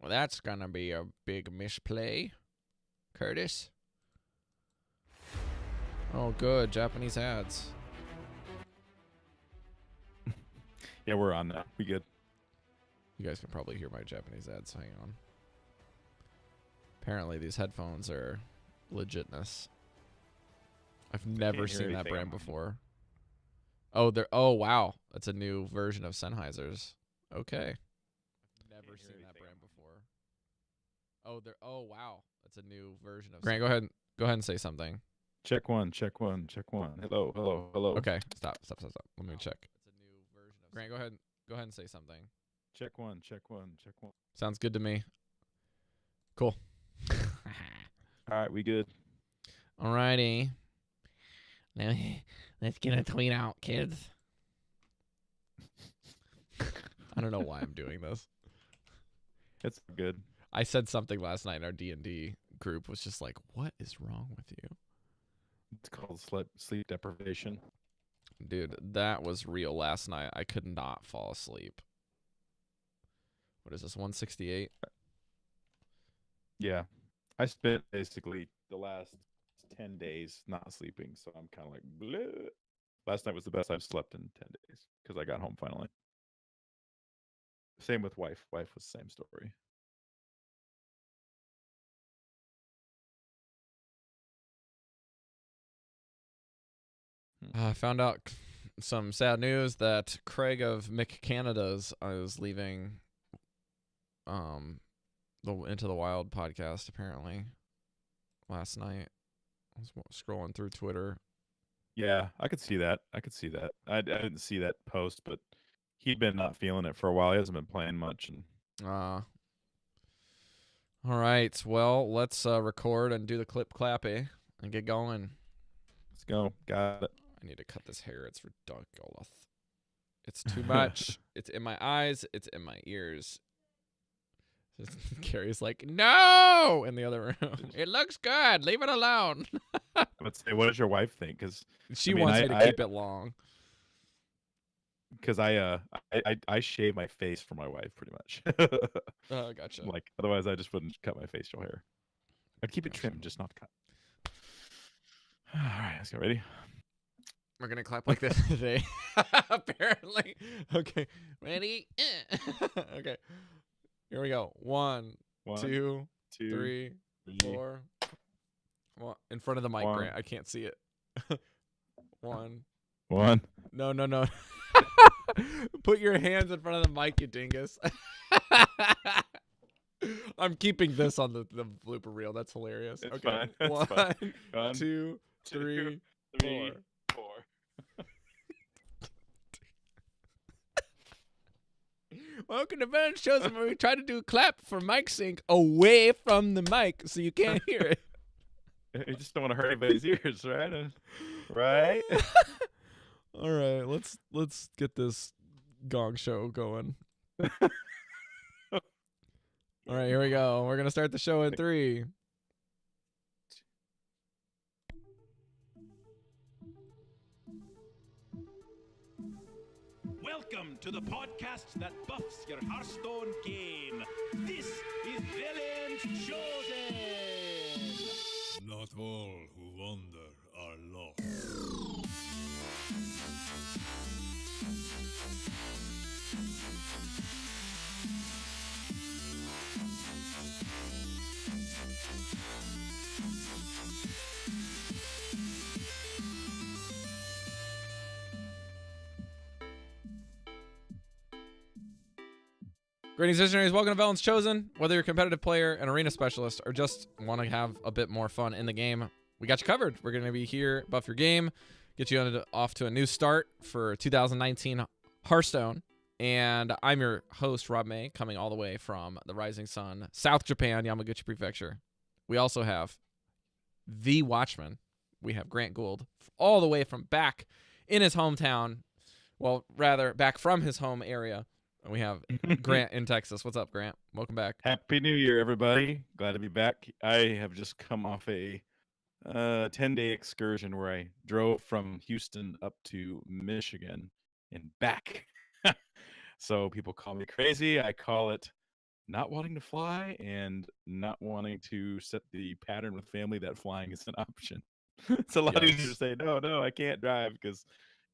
Well, that's gonna be a big misplay, Curtis. Oh, good. Japanese ads. Yeah, we're on that. We good. You guys can probably hear my Japanese ads. Hang on. Apparently, these headphones are legitness. I've never seen that brand before. Oh, they're. Oh, wow. That's a new version of Sennheiser's. Okay. Never seen that brand before. Oh, they're. Oh, wow. That's a new version of. Grant, go ahead. Go ahead and say something. Check one. Check one. Check one. Hello. Hello. Hello. Okay. Stop. Stop. Stop. Stop. Let me check. It's a new version of. Grant, go ahead. Go ahead and say something. Check one. Check one. Check one. Sounds good to me. Cool. All right, we good. Alrighty. Now, let's get a tweet out, kids. I don't know why I'm doing this. It's good. I said something last night in our D&D group was just like, what is wrong with you? It's called sleep deprivation. Dude, that was real last night. I could not fall asleep. What is this, 168? Yeah. I spent basically the last 10 days not sleeping, so I'm kind of like, bleh. Last night was the best I've slept in 10 days because I got home finally. Same with wife. Wife was the same story. I found out some sad news that Craig of McCanada's is leaving the Into the Wild podcast apparently last night. I was scrolling through Twitter. Yeah, I could see that. I didn't see that post, but he'd been not feeling it for a while. He hasn't been playing much. And All right. Well, let's record and do the clip clappy and get going. Let's go. Got it. I need to cut this hair. It's ridiculous. It's too much. It's in my eyes. It's in my ears. Carrie's like, no, in the other room. It looks good. Leave it alone. Let's say, what does your wife think? Because she wants me to keep it long. Because I shave my face for my wife pretty much. Oh, gotcha. Like otherwise, I just wouldn't cut my facial hair. I'd keep it trimmed, just not cut. All right, let's get ready. We're gonna clap like this today. Apparently. Okay. Ready? Okay. Here we go. One, two, three, four. Well, in front of the mic, Grant. I can't see it. One. No. Put your hands in front of the mic, you dingus. I'm keeping this on the blooper reel. That's hilarious. It's okay. Fine. One, two, three, four. Welcome to Velen's Chosen, where we try to do a clap for mic sync away from the mic so you can't hear it. You just don't want to hurt anybody's ears, right? Right? All right, let's get this gong show going. All right, here we go. We're gonna start the show in 3. Welcome to the podcast that buffs your Hearthstone game. This is Velen's Chosen. Not all who wander are lost. Greetings, visionaries. Welcome to Velen's Chosen. Whether you're a competitive player, an arena specialist, or just want to have a bit more fun in the game, we got you covered. We're going to be here, buff your game, get you off to a new start for 2019 Hearthstone. And I'm your host, Rob May, coming all the way from the Rising Sun, South Japan, Yamaguchi Prefecture. We also have the Watchman. We have Grant Gould, all the way from back in his hometown. Well, rather, back from his home area. And we have Grant in Texas. What's up, Grant? Welcome back. Happy New Year, everybody. Glad to be back. I have just come off a 10-day excursion where I drove from Houston up to Michigan and back. So people call me crazy. I call it not wanting to fly and not wanting to set the pattern with family that flying is an option. It's a lot easier to Yikes. say no, I can't drive because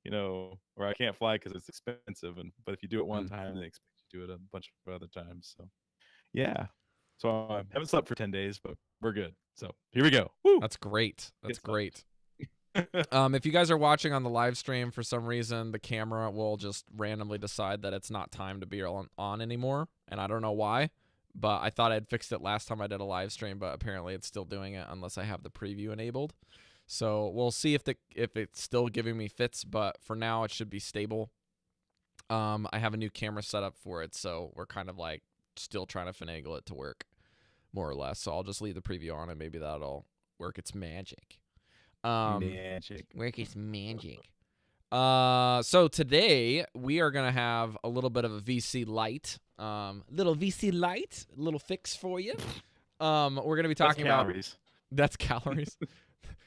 or I can't fly because it's expensive. But if you do it one Mm. time, they expect you to do it a bunch of other times. So yeah. So I haven't slept for 10 days, but we're good. So here we go. Woo! That's great. That's Get slept. great. If you guys are watching on the live stream, for some reason, the camera will just randomly decide that it's not time to be on anymore. And I don't know why, but I thought I'd fixed it last time I did a live stream, but apparently it's still doing it unless I have the preview enabled. So we'll see if it's still giving me fits, but for now it should be stable. I have a new camera set up for it, so we're kind of like still trying to finagle it to work, more or less. So I'll just leave the preview on and maybe that'll work its magic. Magic. Work its magic. So today we are gonna have a little bit of a VC light, little fix for you. We're gonna be talking about calories. that's calories,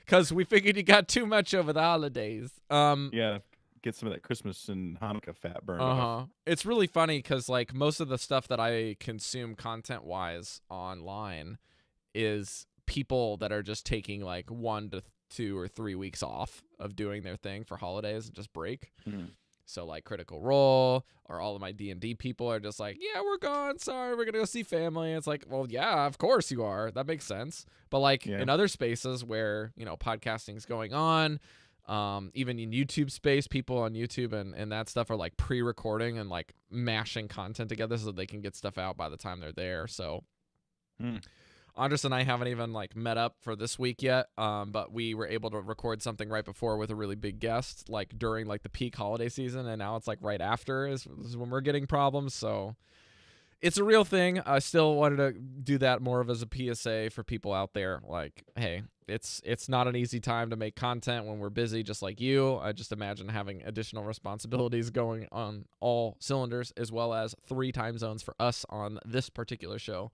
because we figured you got too much over the holidays. Yeah, get some of that Christmas and Hanukkah fat burned off. It's really funny because like most of the stuff that I consume content wise online is people that are just taking like 1 to 2 or 3 weeks off of doing their thing for holidays and just break. Mhm. So like Critical Role or all of my D&D people are just like, yeah, we're gone. Sorry, we're gonna go see family. It's like, well, yeah, of course you are. That makes sense. But like Yeah. in other spaces where podcasting's going on, even in YouTube space, people on YouTube and that stuff are like pre-recording and like mashing content together so they can get stuff out by the time they're there. So Andres and I haven't even like met up for this week yet, but we were able to record something right before with a really big guest, like during like the peak holiday season, and now it's like right after is when we're getting problems. So it's a real thing. I still wanted to do that more of as a PSA for people out there. Like, hey, it's not an easy time to make content when we're busy, just like you. I just imagine having additional responsibilities going on all cylinders, as well as 3 time zones for us on this particular show.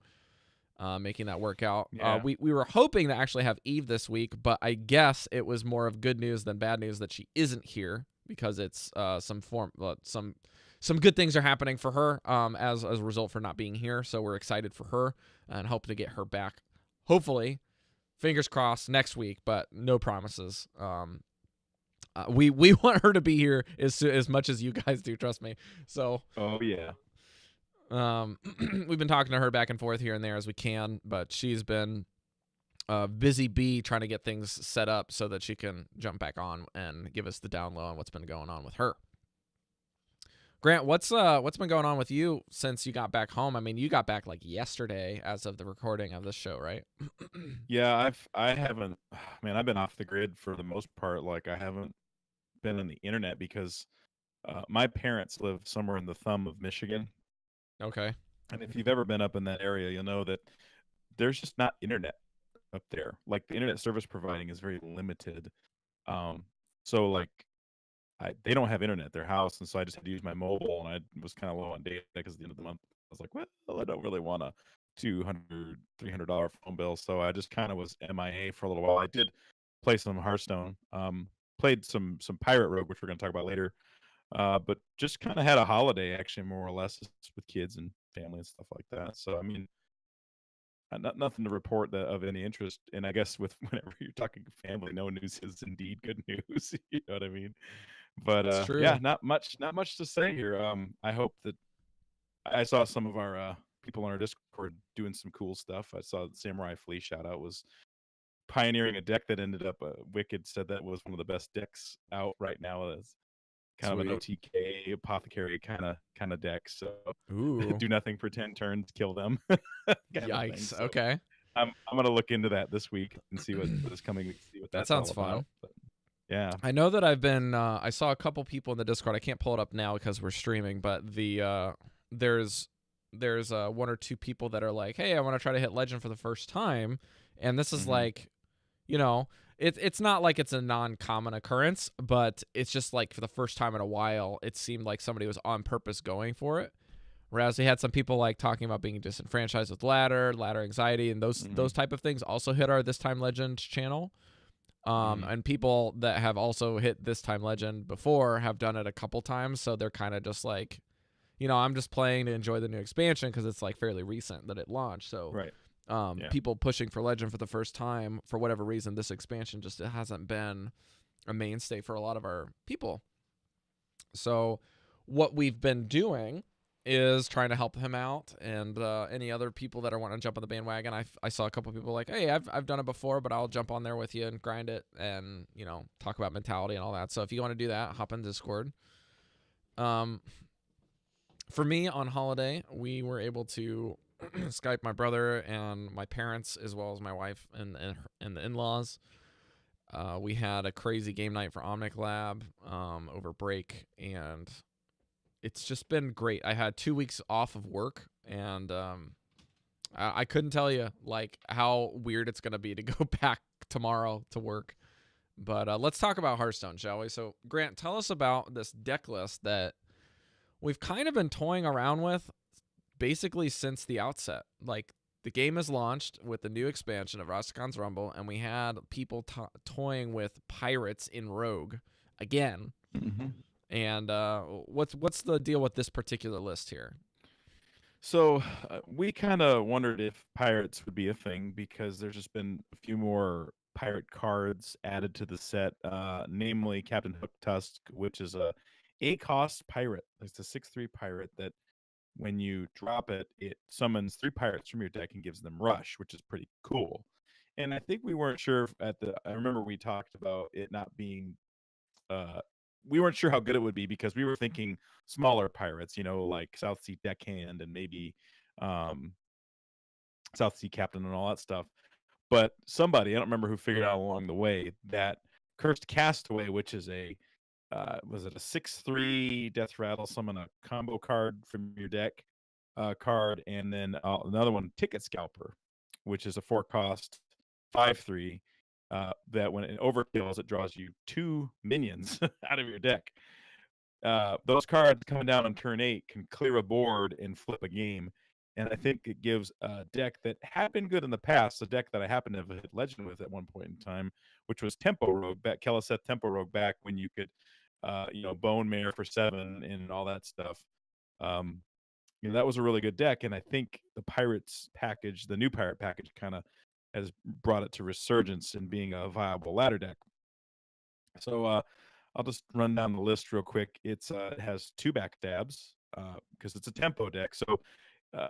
Making that work out. Yeah. We were hoping to actually have Eve this week, but I guess it was more of good news than bad news that she isn't here because it's some good things are happening for her as a result for not being here. So we're excited for her and hope to get her back. Hopefully, fingers crossed next week, but no promises. We want her to be here as much as you guys do. Trust me. So. Oh yeah. We've been talking to her back and forth here and there as we can, but she's been a busy bee trying to get things set up so that she can jump back on and give us the down low on what's been going on with her. Grant, what's been going on with you since you got back home? I mean, you got back like yesterday as of the recording of this show, right? Yeah, I haven't man, I've been off the grid for the most part. Like I haven't been on the internet because my parents live somewhere in the thumb of Michigan. Okay. And if you've ever been up in that area, you'll know that there's just not internet up there. Like the internet service providing is very limited. So like they don't have internet at their house, and so I just had to use my mobile, and I was kind of low on data because at the end of the month I was like, well, I don't really want a $200-$300 phone bill, so I just kind of was MIA for a little while. I did play some Hearthstone, played some Pirate Rogue, which we're going to talk about later. But just kind of had a holiday, actually, more or less, with kids and family and stuff like that. So, I mean, nothing to report of any interest. And I guess whenever you're talking family, no news is indeed good news. You know what I mean? But true. yeah, not much to say here. I hope that I saw some of our people on our Discord doing some cool stuff. I saw Samurai Flea shout out was pioneering a deck that ended up. Wicked said that was one of the best decks out right now. As kind of an OTK apothecary kind of deck. So do nothing for 10 turns, kill them. Yikes. So okay. I'm gonna look into that this week and see what is coming. See what That sounds all fun. about. But, yeah. I know that I've been. I saw a couple people in the Discord. I can't pull it up now because we're streaming, but there's 1 or 2 people that are like, hey, I want to try to hit Legend for the first time, and this is like, It's not like it's a non-common occurrence, but it's just like for the first time in a while, it seemed like somebody was on purpose going for it. Whereas we had some people like talking about being disenfranchised with ladder anxiety, and those type of things also hit our This Time Legend channel. And people that have also hit This Time Legend before have done it a couple times, so they're kind of just like, I'm just playing to enjoy the new expansion because it's like fairly recent that it launched. So Right. Yeah. people pushing for Legend for the first time, for whatever reason, this expansion just it hasn't been a mainstay for a lot of our people. So what we've been doing is trying to help him out, and any other people that are wanting to jump on the bandwagon. I saw a couple of people like, hey, I've done it before, but I'll jump on there with you and grind it, and talk about mentality and all that. So if you want to do that, hop in Discord. For me on holiday, we were able to Skype my brother and my parents, as well as my wife and the in-laws. We had a crazy game night for Omnic Lab over break, and it's just been great. I had 2 weeks off of work, and I couldn't tell you like how weird it's gonna be to go back tomorrow to work. But let's talk about Hearthstone, shall we? So Grant, tell us about this deck list that we've kind of been toying around with basically since the outset. Like, the game is launched with the new expansion of Rastakan's Rumble, and we had people toying with pirates in Rogue again. Mm-hmm. And what's the deal with this particular list here? So we kind of wondered if pirates would be a thing because there's just been a few more pirate cards added to the set, namely Captain Hook Tusk, which is a cost pirate. It's a 6/3 pirate that when you drop it, it summons 3 pirates from your deck and gives them rush, which is pretty cool. And I think we weren't sure I remember we talked about it not being we weren't sure how good it would be because we were thinking smaller pirates, like South Sea Deckhand and maybe um, South Sea Captain and all that stuff. But somebody, I don't remember who, figured out along the way that Cursed Castaway, which is was it a 6/3 Death Rattle, summon a combo card from your deck card, and then another one, Ticket Scalper, which is a 4-cost 5/3 that when it overkills, it draws you 2 minions out of your deck. Those cards coming down on turn 8 can clear a board and flip a game. And I think it gives a deck that had been good in the past, a deck that I happened to have hit Legend with at one point in time, which was Tempo Rogue, Keliseth Tempo Rogue, back when you could, Bone Mare for 7 and all that stuff. That was a really good deck, and I think the Pirates package, the new Pirate package, kind of has brought it to resurgence in being a viable ladder deck. So I'll just run down the list real quick. It has 2 backstabs because it's a tempo deck. So uh,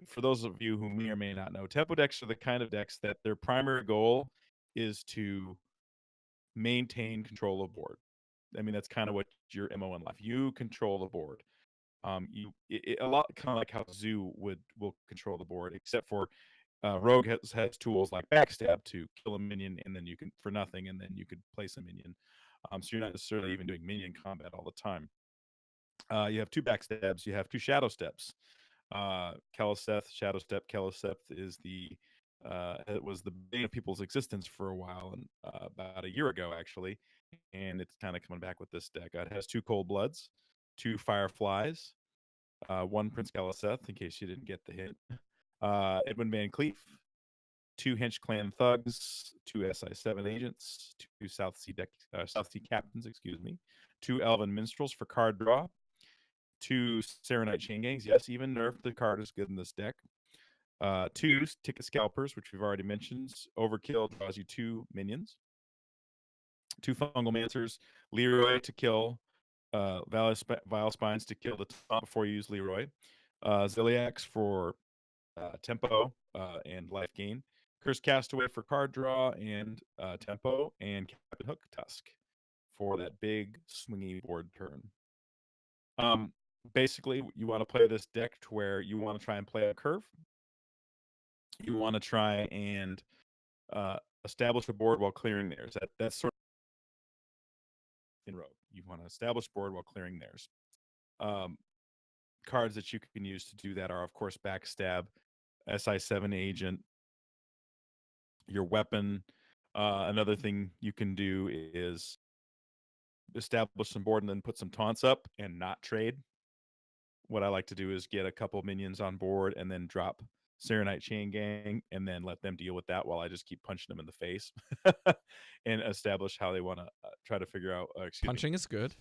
for those of you who may or may not know, tempo decks are the kind of decks that their primary goal is to maintain control of board. I mean, that's kind of what your MO in life. You control the board. A lot kind of like how Zoo will control the board, except for Rogue has tools like backstab to kill a minion, and then you can for nothing, and then you could place a minion. So you're not necessarily even doing minion combat all the time. You have 2 backstabs. You have 2 shadow steps. Keliseth, shadow step. Keliseth is it was the bane of people's existence for a while, and about a year ago actually, and it's kind of coming back with this deck. It has 2 cold bloods, 2 fireflies, 1 Prince Keliseth in case you didn't get the hint. Edwin Van Cleef, 2 Hench Clan Thugs, 2 SI7 agents, 2 South Sea Captains, 2 Elven Minstrels for card draw, 2 Serenite Chain Gangs. Yes, even nerfed the card is good in this deck. 2 Ticket Scalpers, which we've already mentioned. Overkill draws you 2 minions. 2 Fungal Mancers, Leroy to kill, Vile Spines to kill the top before you use Leroy. Ziliax for tempo and life gain. Cursed Castaway for card draw and tempo, and Captain Hook Tusk for that big swingy board turn. Basically, you want to play this deck to where you want to try and play a curve. You want to try and establish a board while clearing theirs. That's sort of in Rogue. You want to establish board while clearing theirs. Cards that you can use to do that are, of course, Backstab, SI7 Agent, your weapon. Another thing you can do is establish some board and then put some taunts up and not trade. What I like to do is get a couple minions on board and then drop Serenite Chain Gang and then let them deal with that while I just keep punching them in the face and establish how they want to try to figure out. Punching is good.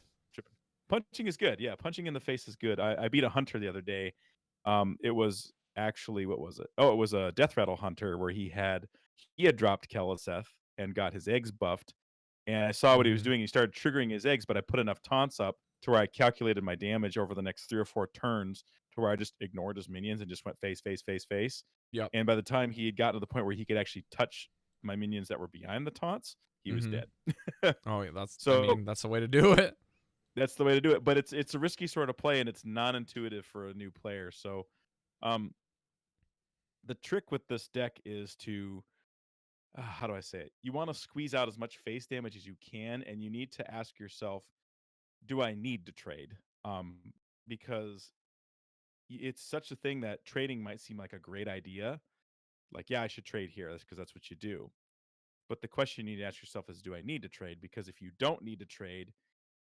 Punching is good. Yeah, punching in the face is good. I beat a hunter the other day. It was actually, what was it? Oh, it was a death rattle hunter where he had dropped Keliseth and got his eggs buffed, and I saw what he was Mhm. doing. He started triggering his eggs, but I put enough taunts up to where I calculated my damage over the next 3 or 4 turns to where I just ignored his minions and just went face, face, face, face. Yep. And by the time he had gotten to the point where he could actually touch my minions that were behind the taunts, he was Mhm. dead. Oh, yeah, that's. I So mean, that's the way to do it. that's the way to do it. But it's a risky sort of play, and it's non-intuitive for a new player. So, um, the trick with this deck is to how do I say it? You want to squeeze out as much face damage as you can, and you need to ask yourself, do I need to trade? Because it's such a thing that trading might seem like a great idea. Like, yeah, I should trade here. That's because that's what you do. But the question you need to ask yourself is, do I need to trade? Because if you don't need to trade,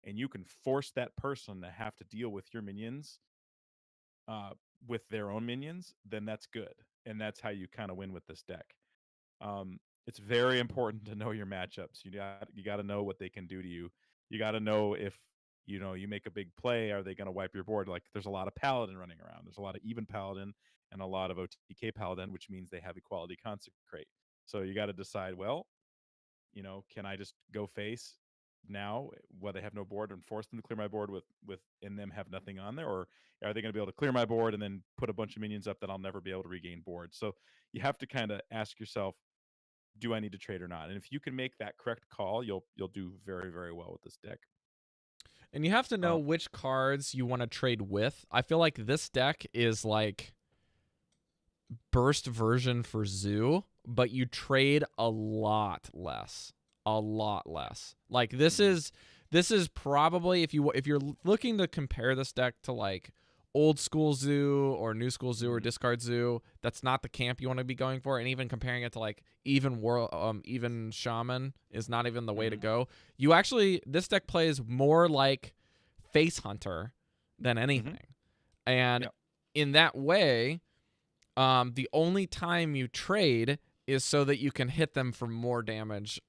and you can force that person to have to deal with your minions, uh, with their own minions, then that's good, and that's how you kind of win with this deck. It's very important to know your matchups. You got to know what they can do to you. You got to know if you make a big play, are they going to wipe your board? Like, there's a lot of paladin running around. There's a lot of even paladin and a lot of OTK paladin, which means they have equality consecrate. So you got to decide, well, can I just go face now while they have no board and force them to clear my board with and them have nothing on there, or are they going to be able to clear my board and then put a bunch of minions up that I'll never be able to regain board? So you have to kind of ask yourself, do I need to trade or not? And if you can make that correct call, you'll do very, very well with this deck. And you have to know Uh, which cards you want to trade with. I feel like this deck is like burst version for Zoo, but you trade a lot less. A lot less. Like mhm, this is probably if you're looking to compare this deck to like old school Zoo or new school Zoo or mhm, discard Zoo, that's not the camp you want to be going for. And even comparing it to like even Shaman is not even the way to mhm, go. This deck plays more like Face Hunter than mhm, anything. And yeah, in that way, the only time you trade is so that you can hit them for more damage,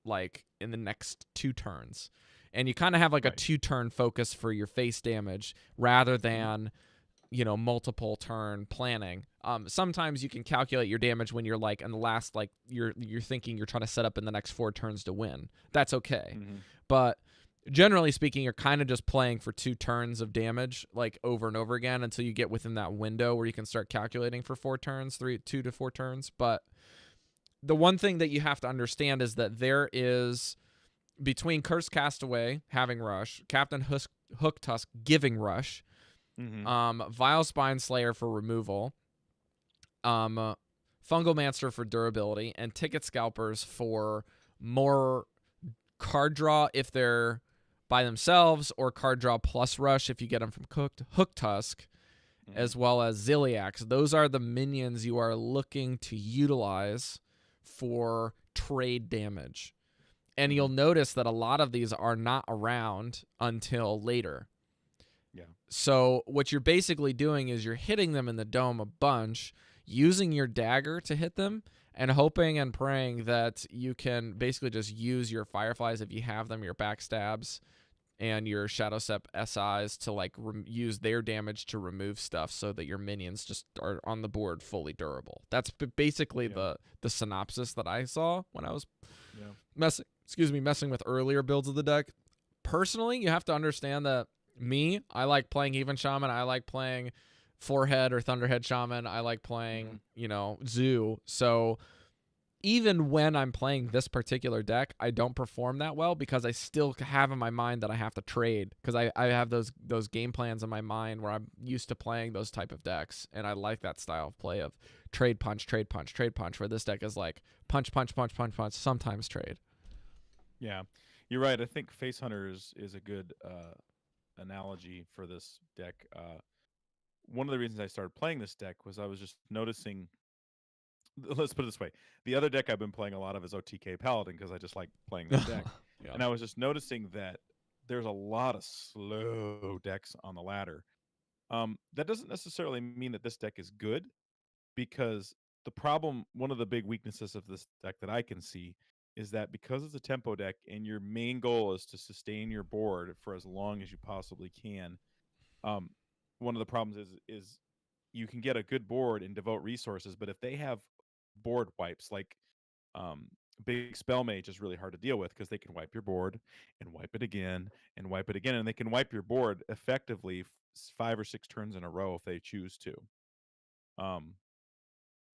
like in the next 2 turns. And you kind of have like a right, 2-turn focus for your face damage rather mhm, than, multiple turn planning. Sometimes you can calculate your damage when you're like in the last, like you're thinking you're trying to set up in the next 4 turns to win. That's okay. mhm, But generally speaking, you're kind of just playing for 2 turns of damage, like over and over again, until you get within that window where you can start calculating for 4 turns, 2 to 4 turns. But the one thing that you have to understand is that there is between Cursed Castaway having rush, Captain Hook Tusk giving rush, mhm, Vile Spine Slayer for removal, Fungal Mancer for durability, and Ticket Scalpers for more card draw if they're by themselves, or card draw plus rush if you get them from Hook Tusk, mhm, as well as Ziliax. Those are the minions you are looking to utilize for trade damage. And you'll mhm, notice that a lot of these are not around until later. yeah, So what you're basically doing is you're hitting them in the dome a bunch, using your dagger to hit them, and hoping and praying that you can basically just use your fireflies if you have them, your backstabs, and your Shadow Step SIs to like use their damage to remove stuff so that your minions just are on the board fully durable. That's basically yeah, the synopsis that I saw when I was yeah, messing with earlier builds of the deck. Personally, you have to understand that I like playing Even Shaman. I like playing Forehead or Thunderhead Shaman. I like mhm, playing, Zoo. So even when I'm playing this particular deck, I don't perform that well because I still have in my mind that I have to trade, because I have those game plans in my mind where I'm used to playing those type of decks, and I like that style of play of trade punch, trade punch, trade punch, where this deck is like punch, punch, punch, punch, punch, sometimes trade. yeah. You're right. I think Face Hunter is a good analogy for this deck. One of the reasons I started playing this deck was I was just noticing. Let's put it this way: the other deck I've been playing a lot of is OTK Paladin because I just like playing that deck, Yeah. and I was just noticing that there's a lot of slow decks on the ladder. That doesn't necessarily mean that this deck is good, because one of the big weaknesses of this deck that I can see is that because it's a tempo deck and your main goal is to sustain your board for as long as you possibly can, um, one of the problems is you can get a good board and devote resources, but if they have board wipes, like um, big spell mage is really hard to deal with because they can wipe your board and wipe it again and wipe it again, and they can wipe your board effectively 5 or 6 turns in a row if they choose to. Um,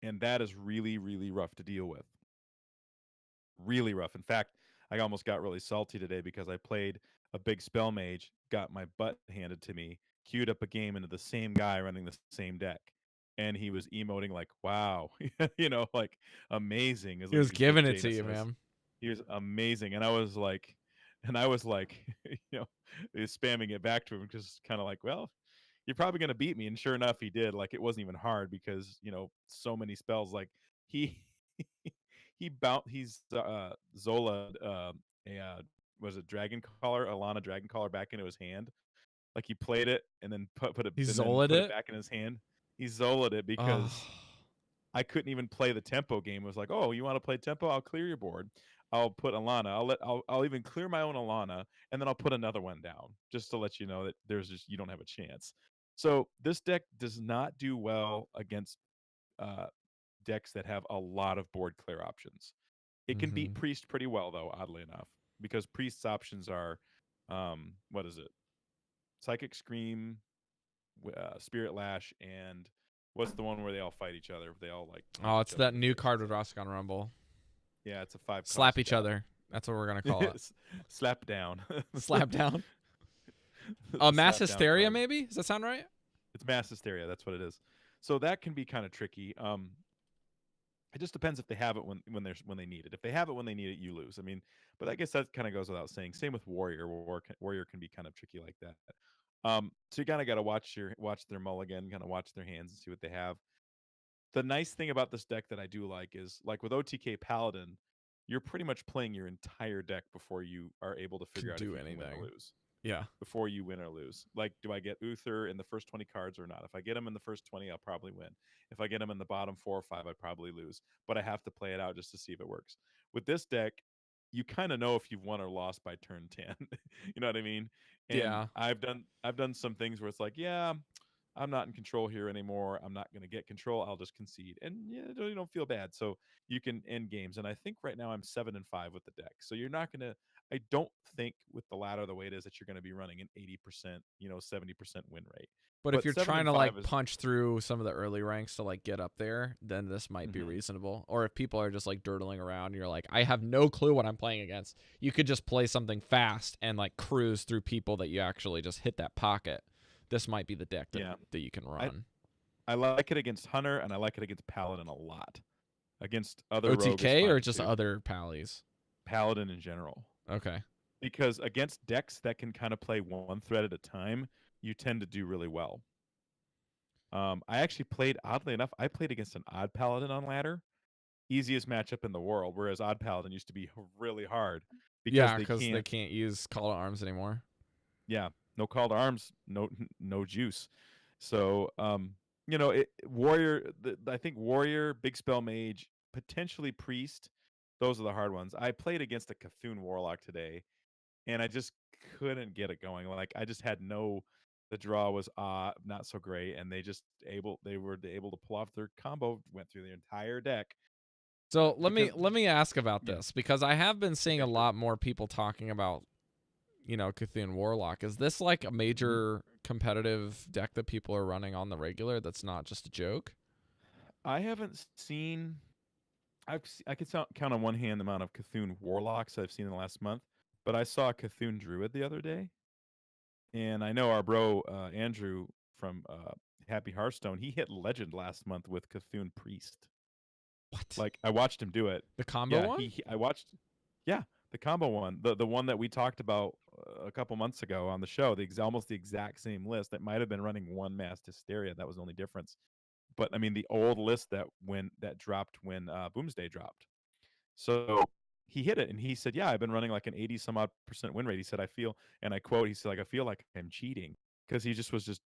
and that is really, really rough to deal with. Really rough. In fact, I almost got really salty today because I played a big spell mage, got my butt handed to me, queued up a game into the same guy running the same deck. And he was emoting like, wow, like amazing, He was as giving it to Jaina you, says. man. He was amazing. And I was like, he was spamming it back to him, just kind of like, well, you're probably going to beat me. And sure enough, he did. Like, it wasn't even hard because, so many spells. Like, he, he's Zola, a, was it Dragon Collar, Alana Dragon Collar back into his hand. Like, he played it and then put it, He and then Zola'd put it it. back in his hand. He Zola'd it Oh, because I couldn't even play the tempo game. It was like, oh, you want to play tempo? I'll clear your board. I'll put Alana. I'll even clear my own Alana, and then I'll put another one down just to let you know that you don't have a chance. So this deck does not do well against uh, decks that have a lot of board clear options. It can beat mm-hmm. Priest pretty well though, oddly enough, because Priest's options are, what is it? Psychic Scream, Spirit Lash, and what's the one where they all fight each other? They all like punch Oh, each it's other in that the new face. card with Roscon Rumble. Yeah, it's a 5 Slap cost, each other. That's what we're gonna call it. Slap down. Slap down. The Mass slap down hysteria, card. maybe? Does that sound right? It's mass hysteria. That's what it is. So that can be kind of tricky. It just depends if they have it when they need it. If they have it when they need it, you lose. I mean, but I guess that kind of goes without saying. Same with Warrior. Warrior can be kind of tricky like that. So you kind of got to watch their mulligan, kind of watch their hands and see what they have. The nice thing about this deck that I do like is, like with OTK Paladin, you're pretty much playing your entire deck before you are able to To figure out if do you can win or anything. lose. Yeah. Before you win or lose. Like, do I get Uther in the first 20 cards or not? If I get him in the first 20, I'll probably win. If I get him in the bottom 4 or 5, I probably lose. But I have to play it out just to see if it works. With this deck, you kind of know if you've won or lost by turn 10. You know what I mean? And Yeah. I've done some things where it's like, yeah, I'm not in control here anymore. I'm not going to get control. I'll just concede, and yeah, you don't feel bad. So you can end games. And I think right now I'm 7-5 with the deck. So you're not going to. I don't think with the ladder the way it is that you're going to be running an 80%, 70% win rate. But if But you're seven trying and to like five is punch through some of the early ranks to like get up there, then this might be Mhm. reasonable. Or if people are just like dirtling around, and you're like, I have no clue what I'm playing against. You could just play something fast and like cruise through people that you actually just hit that pocket. This might be the deck Yeah. that you can I run. I like it against Hunter and I like it against Paladin a lot. Against other Rogue is OTK or fine just too. other pallies? Paladin in general. Okay. Because against decks that can kind of play one thread at a time, you tend to do really well. I actually played, oddly enough, I played against an odd Paladin on ladder. Easiest matchup in the world, whereas odd Paladin used to be really hard because Yeah, they because they can't. can't use Call to Arms anymore. Yeah, no call to arms, no juice. So, Warrior. I think Warrior, Big Spell Mage, potentially Priest. Those are the hard ones. I played against a Cthulhu Warlock today, and I just couldn't get it going. Like, I just had no. The draw was not so great, and they were able to pull off their combo. Went through the entire deck So because let me ask about yeah. this because I have been seeing Okay, a sure. lot more people talking about Cthulhu Warlock. Is this like a major competitive deck that people are running on the regular that's not just a joke? I haven't seen. I could count on one hand the amount of Cthulhu Warlocks I've seen in the last month, but I saw a Cthulhu Druid the other day, and I know our bro Andrew from Happy Hearthstone. He hit Legend last month with Cthulhu Priest. What? Like, I watched him do it. The combo Yeah, one? I watched. Yeah, the combo one, the one that we talked about a couple months ago on the show. Almost the exact same list. That might have been running one Mass Hysteria. That was the only difference. But I mean, the old list that dropped when Boomsday dropped. So he hit it, and he said, "Yeah, I've been running like an 80 some odd percent win rate." He said, "I feel," and I quote, he said, "Like, I feel like I'm cheating," because he just was just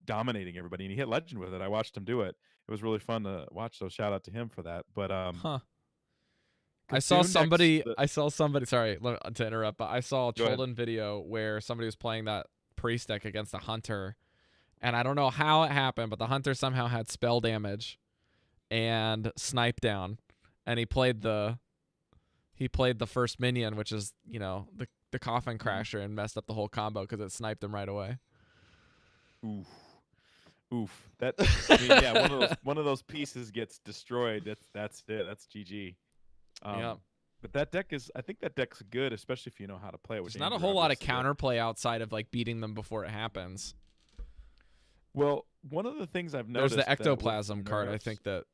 dominating everybody, and he hit Legend with it. I watched him do it. It was really fun to watch. So shout out to him for that. But Huh. I saw Cthulhu decks, somebody. the- I saw somebody. Sorry to interrupt, but I saw a Go ahead. Cholden video where somebody was playing that priest deck against a hunter, and I don't know how it happened, but the hunter somehow had spell damage and snipe down, and he played the first minion, which is the coffin crasher, and messed up the whole combo because it sniped him right away. Oof. Oof. That I mean, yeah, one of those pieces gets destroyed. That's it. That's GG. Yeah. But I think that deck's good, especially if you know how to play it. Which There's not a Andrew whole lot of obviously did. counterplay outside of like beating them before it happens. Well, one of the things I've There's noticed the that with ectoplasm card. I nerfs- think that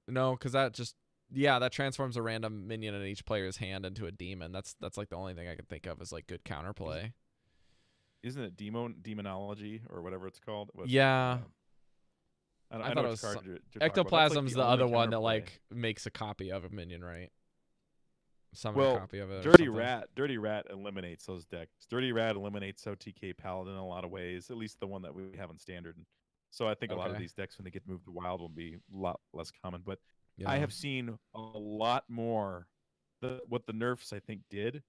no, because that transforms a random minion in each player's hand into a demon. That's like the only thing I can think of as like good counterplay. isn't it demonology or whatever it's called? Yeah. I thought know it which was card you're talking about. That's, like, Ectoplasm's the only other one that counterplay. like makes a copy of a minion, right? Summon Well, a copy of it. or Dirty something. Dirty Rat eliminates those decks. Dirty Rat eliminates OTK Paladin in a lot of ways, at least the one that we have in standard. So I think a lot of Okay. these decks, when they get moved to wild, will be a lot less common. But Yeah. I have seen a lot more. What the nerfs I think did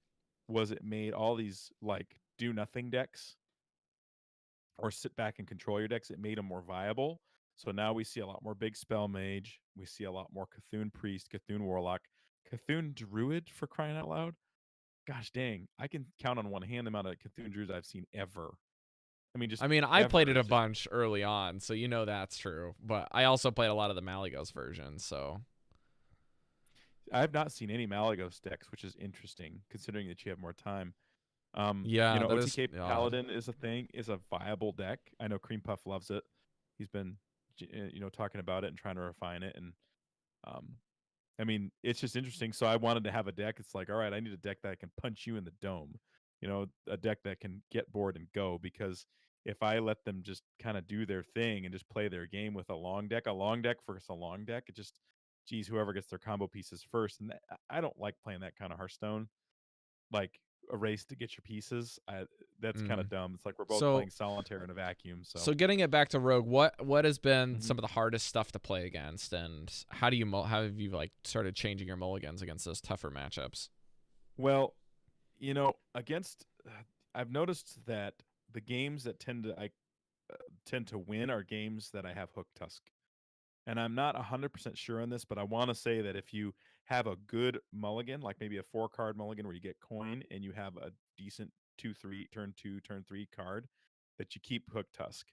was it made all these like do nothing decks or sit back and control your decks. It made them more viable. So now we see a lot more big spell mage. We see a lot more Cthulhu priest, Cthulhu warlock, Cthulhu druid, for crying out loud. Gosh dang, I can count on one hand the amount of Cthulhu druids I've seen ever. I mean, just I played ever. it a It's just- bunch early on, so that's true. But I also played a lot of the Malygos version, so I have not seen any Malygos decks, which is interesting considering that you have more time. yeah, that is OTK odd. Paladin is a viable deck. I know Cream Puff loves it. He's been, talking about it and trying to refine it. And I mean, it's just interesting. So I wanted to have a deck. It's like, all right, I need a deck that can punch you in the dome. A deck that can get bored and go. Because if I let them just kind of do their thing and just play their game with a long deck versus a long deck, it just, geez, whoever gets their combo pieces first. And I don't like playing that kind of Hearthstone. Like a race to get your pieces. That's kind of dumb. It's like we're both So- playing solitaire in a vacuum. So getting it back to Rogue, what has been Mhm. some of the hardest stuff to play against, and how have you like started changing your mulligans against those tougher matchups? Well, against I've noticed that the games that tend to win are games that I have Hook Tusk. And I'm not 100% sure on this, but I want to say that if you have a good mulligan, like maybe a 4-card mulligan where you get coin and you have a decent 2-3 turn 2 turn 3 card, that you keep Hook Tusk.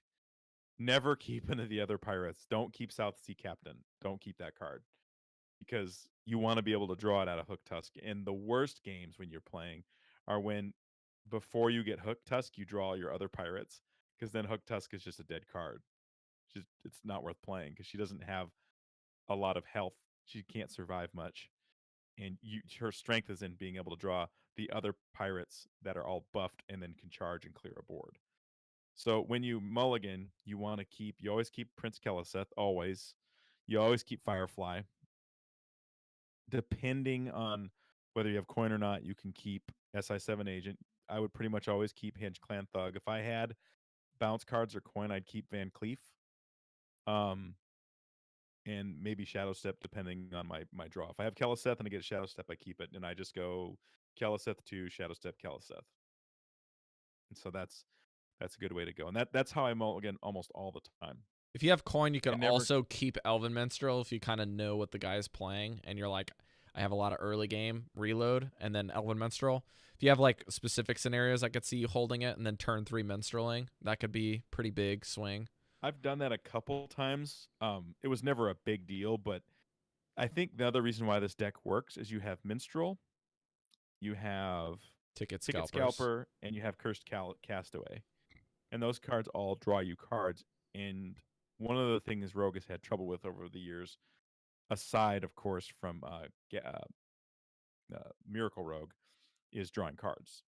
Never keep any of the other pirates. Don't keep South Sea Captain. Don't keep that card. Because you want to be able to draw it out of Hook Tusk. And the worst games when you're playing are when before you get Hook Tusk, you draw your other pirates. Because then Hook Tusk is just a dead card. It's not worth playing because she doesn't have a lot of health. She can't survive much. And her strength is in being able to draw the other pirates that are all buffed and then can charge and clear a board. So when you mulligan, you always keep Prince Keleseth, always. You always keep Firefly. Depending on whether you have coin or not, you can keep SI7 Agent. I would pretty much always keep Hinge Clan Thug. If I had bounce cards or coin, I'd keep Van Cleef. And maybe Shadow Step depending on my draw. If I have Keleseth and I get a Shadow Step, I keep it, and I just go Keleseth to Shadow Step Keleseth. And so that's a good way to go. And that's how I mulligan almost all the time. If you have coin, you could never- also keep Elven Minstrel if you kind of know what the guy is playing, and you're like, I have a lot of early game reload, and then Elven Minstrel. If you have like specific scenarios, I could see you holding it and then turn 3 minstreling. That could be pretty big swing. I've done that a couple times. It was never a big deal, but I think the other reason why this deck works is you have Minstrel, you have Ticket Ticket Scalpers. Scalper, and you have Cursed Castaway. And those cards all draw you cards. And one of the things Rogue has had trouble with over the years, aside, of course, from Miracle Rogue, is drawing cards.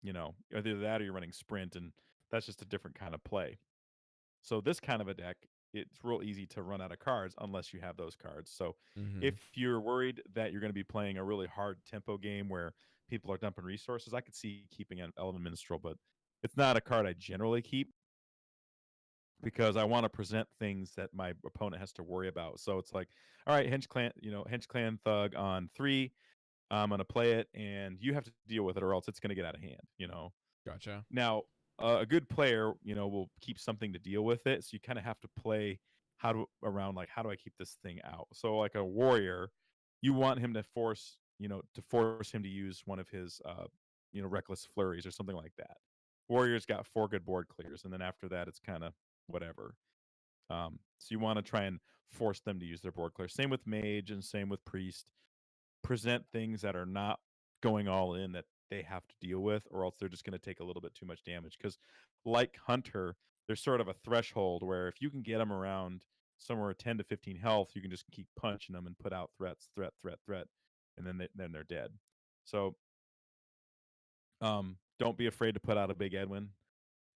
Either that or you're running Sprint, and that's just a different kind of play. So this kind of a deck, it's real easy to run out of cards unless you have those cards. So if you're worried that you're going to be playing a really hard tempo game where people are dumping resources, I could see keeping an Elven Minstrel, but it's not a card I generally keep. because I want to present things that my opponent has to worry about. So it's like, all right, Hench Clan Thug on 3. I'm gonna play it, and you have to deal with it, or else it's gonna get out of hand. Gotcha. Now, a good player, will keep something to deal with it. So you kind of have to play how do I keep this thing out? So like a warrior, you want him to force him to use one of his reckless flurries or something like that. Warrior's got 4 good board clears, and then after that, it's kind of whatever. So you want to try and force them to use their board clear. Same with mage and same with priest. Present things that are not going all in that they have to deal with, or else they're just going to take a little bit too much damage. Because, like Hunter, there's sort of a threshold where if you can get them around somewhere 10 to 15 health, you can just keep punching them and put out threats, threat, and then they're dead. So, don't be afraid to put out a big Edwin.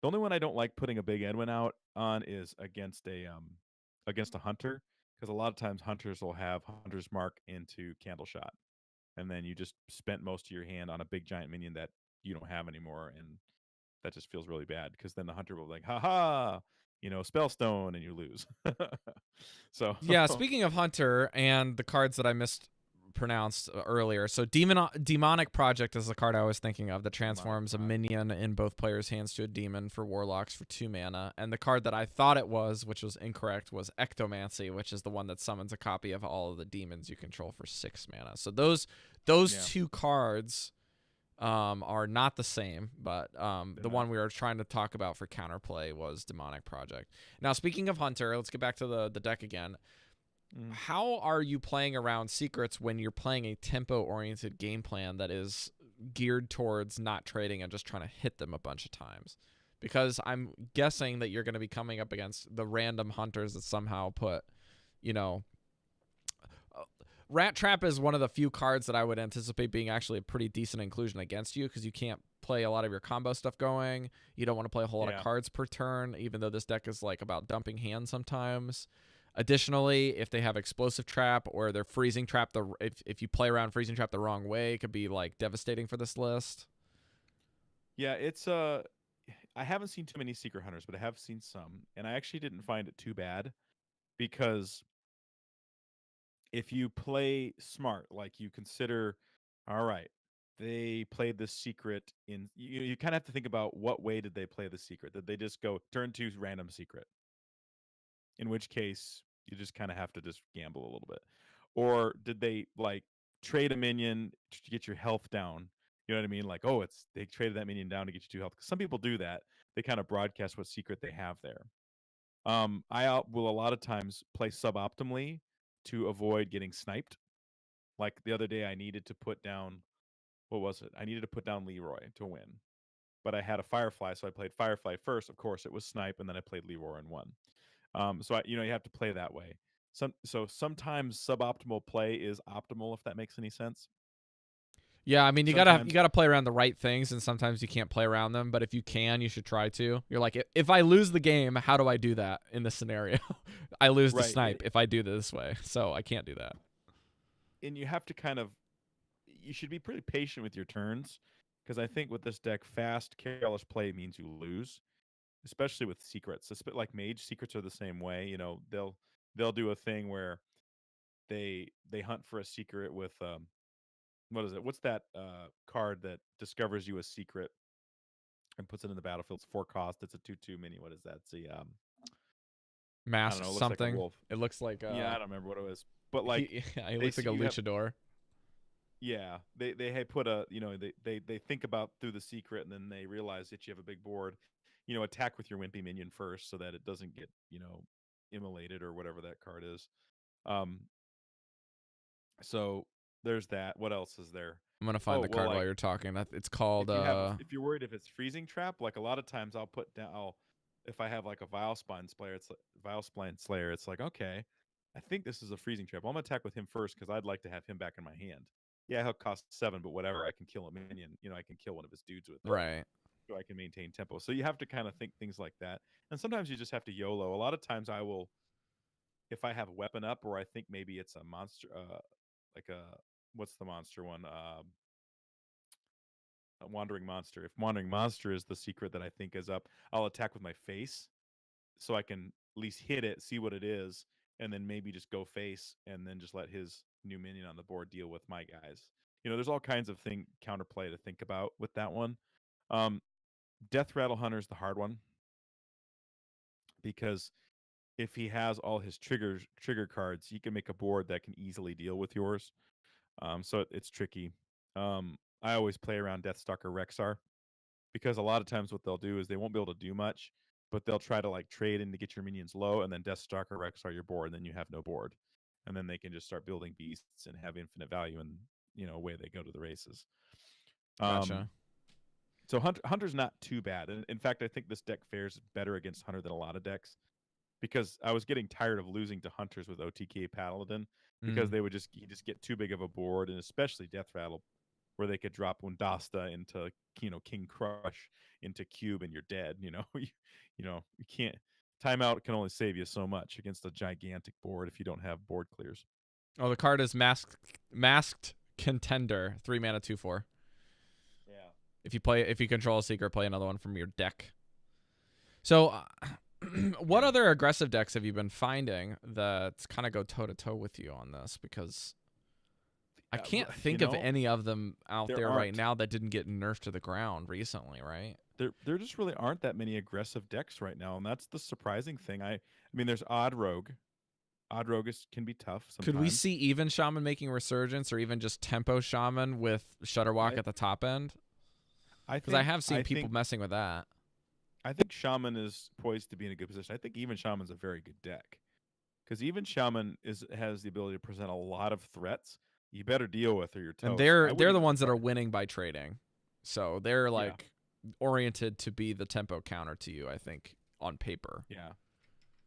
The only one I don't like putting a big Edwin out on is against a hunter, because a lot of times hunters will have hunter's mark into candle shot, and then you just spent most of your hand on a big giant minion that you don't have anymore, and that just feels really bad because then the hunter will be like, ha ha, spellstone, and you lose. So Yeah, speaking of Hunter and the cards that I mispronounced earlier, so Demonic Project is the card I was thinking of that transforms a minion in both players' hands to a demon for warlocks for 2 mana. And the card that I thought it was, which was incorrect, was Ectomancy, which is the one that summons a copy of all of the demons you control for 6 mana. So those Yeah. 2 cards are not the same, but the one we were trying to talk about for counterplay was Demonic Project. Now, speaking of Hunter, let's get back to the deck again. How are you playing around secrets when you're playing a tempo-oriented game plan that is geared towards not trading and just trying to hit them a bunch of times? Because I'm guessing that you're going to be coming up against the random hunters that somehow put, Rat Trap is one of the few cards that I would anticipate being actually a pretty decent inclusion against you, because you can't play a lot of your combo stuff going. You don't want to play a whole lot of cards per turn, even though this deck is like about dumping hands sometimes. Additionally, if they have Explosive Trap or they're Freezing Trap, if you play around Freezing Trap the wrong way, it could be like devastating for this list. Yeah, it's I haven't seen too many secret hunters, but I have seen some, and I actually didn't find it too bad, because if you play smart, like you consider, all right, they played this secret in, you kind of have to think about what way did they play the secret? Did they just go turn 2 random secret? In which case, you just kind of have to just gamble a little bit. Or did they like trade a minion to get your health down? You know what I mean? Like, oh, they traded that minion down to get you 2 health. 'Cause some people do that. They kind of broadcast what secret they have there. Will a lot of times play suboptimally to avoid getting sniped. Like the other day, I needed to put down, what was it? I needed to put down Leroy to win, but I had a Firefly, so I played Firefly first. Of course, it was snipe, and then I played Leroy and won. So you have to play that way. So sometimes suboptimal play is optimal, if that makes any sense. Yeah, I mean, you Sometimes, gotta play around the right things, and sometimes you can't play around them. But if you can, you should try to. You're like, if I lose the game, how do I do that in this scenario? I lose the right, snipe if I do this way, so I can't do that. and you have to you should be pretty patient with your turns, because I think with this deck, fast, careless play means you lose, especially with secrets. It's a bit like mage secrets are the same way. They'll do a thing where they hunt for a secret with what is it? What's that card that discovers you a secret and puts it in the battlefield? It's 4 cost. It's a 2/2 mini. What is that? It's a I don't Mask know. It looks like a something. wolf. It looks like Yeah, I don't remember what it was. But he he they looks like see a you have, luchador. yeah, they had put a, they think about through the secret, and then they realize that you have a big board. Attack with your wimpy minion first so that it doesn't get, immolated or whatever that card is. Um so there's that. What else is there? I'm gonna find Oh, the well, card while like, you're talking. It's called if you're worried if it's freezing trap, like a lot of times I'll put down, if I have like a Vile Spine Slayer, it's like, okay, I think this is a freezing trap. I'm gonna attack with him first because I'd like to have him back in my hand. Yeah, he'll cost 7, but whatever. I can kill a minion. I can kill one of his dudes with it, right. so I can maintain tempo. So you have to kind of think things like that, and sometimes you just have to YOLO. A lot of times I will, if I have a weapon up, or I think maybe it's a monster, like a, what's the monster one? A Wandering Monster. If Wandering Monster is the secret that I think is up, I'll attack with my face. so I can at least hit it, see what it is, and then maybe just go face, and then just let his new minion on the board deal with my guys. There's all kinds of counterplay to think about with that one. Um, Death Rattle Hunter is the hard one because if he has all his trigger cards, he can make a board that can easily deal with yours. So it's tricky. I always play around Deathstalker Rexar because a lot of times what they'll do is they won't be able to do much, but they'll try to like trade in to get your minions low, and then Deathstalker Rexar your board, and then you have no board, and then they can just start building beasts and have infinite value, and away they go to the races. Gotcha. So Hunter's not too bad, and in fact, I think this deck fares better against Hunter than a lot of decks because I was getting tired of losing to Hunters with OTK Paladin because they would just get too big of a board, and especially Death Rattle, where they could drop Undasta into King Crush into Cube and you're dead. You can't. Timeout can only save you so much against a gigantic board if you don't have board clears. Oh, the card is Masked Contender, 3 mana, 2/4. Yeah. If you control a secret, play another one from your deck. So, what other aggressive decks have you been finding that kind of go toe to toe with you on this? Because I can't think of any of them out there right now that didn't get nerfed to the ground recently, right? There just really aren't that many aggressive decks right now, and that's the surprising thing. I mean, there's Odd Rogue. Odd Rogue can be tough sometimes. Could we see even Shaman making Resurgence, or even just Tempo Shaman with Shutterwalk at the top end? Because I have seen people messing with that. I think Shaman is poised to be in a good position. I think even Shaman's a very good deck because even Shaman has the ability to present a lot of threats. You better deal with or you're toast. And they're the ones that are winning by trading, so they're like oriented to be the tempo counter to you. I think on paper. Yeah.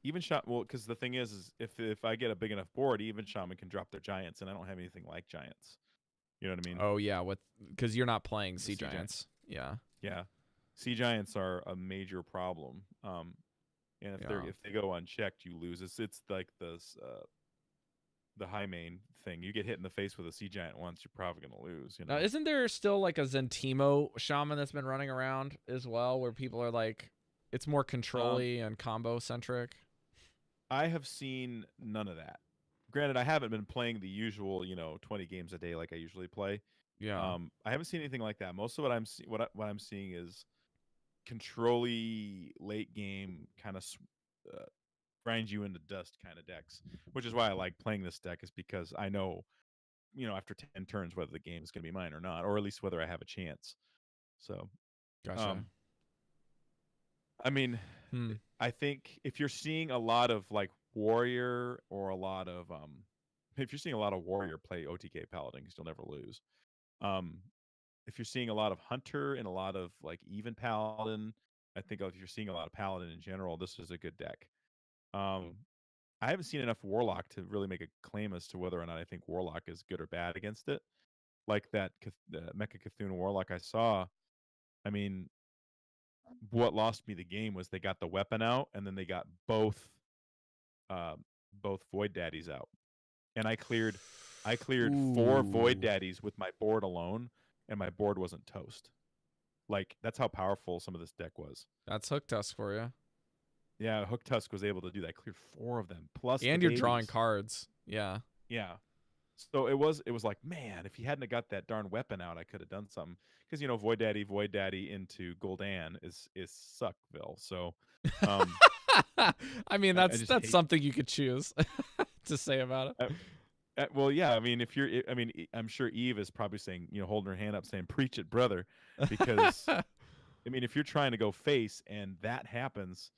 Even because the thing is if I get a big enough board, even Shaman can drop their giants, and I don't have anything like giants. You know what I mean? Oh yeah, because you're not playing Sea Giants. Yeah. Yeah. Sea Giants are a major problem. And if they go unchecked, you lose. It's like the high main thing. You get hit in the face with a Sea Giant once, you're probably gonna lose. Now, isn't there still like a Zentimo Shaman that's been running around as well, where people are like, it's more control-y and combo centric? I have seen none of that. Granted, I haven't been playing the usual, 20 games a day like I usually play. Yeah. I haven't seen anything like that. Most of what I'm seeing is control-y late game kind of grind you into dust kind of decks, which is why I like playing this deck, is because I know, after 10 turns whether the game is going to be mine or not, or at least whether I have a chance. So, gotcha. I mean, I think if you're seeing a lot of like warrior or a lot of if you're seeing a lot of warrior play OTK Paladin, because you'll never lose. If you're seeing a lot of hunter and a lot of like even paladin, I think if you're seeing a lot of paladin in general, this is a good deck. I haven't seen enough warlock to really make a claim as to whether or not I think warlock is good or bad against it. Like that Mecha Cthulhu warlock I saw, I mean, what lost me the game was they got the weapon out, and then they got both Void Daddies out, and I cleared 4 Void Daddies with my board alone, and my board wasn't toast. Like, that's how powerful some of this deck was. That's Hook Tusk for you. Yeah, Hook Tusk was able to do that. I cleared 4 of them plus, and you're drawing cards. Yeah. So it was like, man, if he hadn't have got that darn weapon out, I could have done something. Because Void Daddy into Gul'dan is Suckville. So, I mean, that's something you could choose to say about it. Well, yeah. I mean, I'm sure Eve is probably saying, holding her hand up, saying, "Preach it, brother," because I mean, if you're trying to go face and that happens,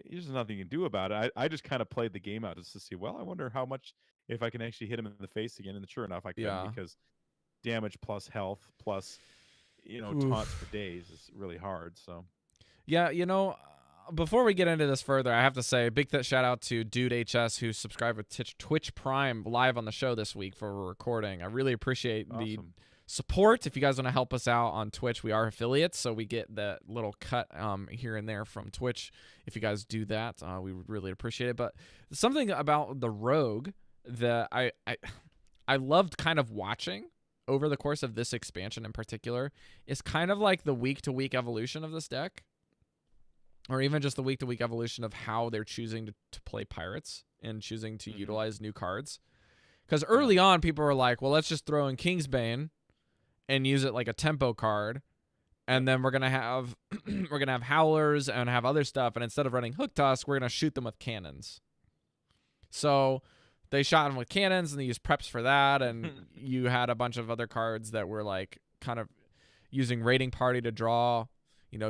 there's nothing you can do about it. I just kind of played the game out just to see, well, I wonder how much, if I can actually hit him in the face again. And sure enough, I can, because damage plus health plus, taunts for days is really hard. So, yeah, before we get into this further, I have to say a big shout out to Dude HS, who subscribed with Twitch Prime live on the show this week for a recording. I really appreciate the support. If you guys want to help us out on Twitch, we are affiliates, so we get that little cut here and there from Twitch. If you guys do that, we would really appreciate it. But something about the Rogue that I loved kind of watching over the course of this expansion in particular is kind of like the week-to-week evolution of this deck. or even just the week-to-week evolution of how they're choosing to play pirates and choosing to utilize new cards. Because early on, people were like, well, let's just throw in Kingsbane and use it like a tempo card. And then we're gonna have howlers and have other stuff. And instead of running Hook Tusk, we're gonna shoot them with cannons. So they shot them with cannons and they used preps for that. And you had a bunch of other cards that were like kind of using Raiding Party to draw,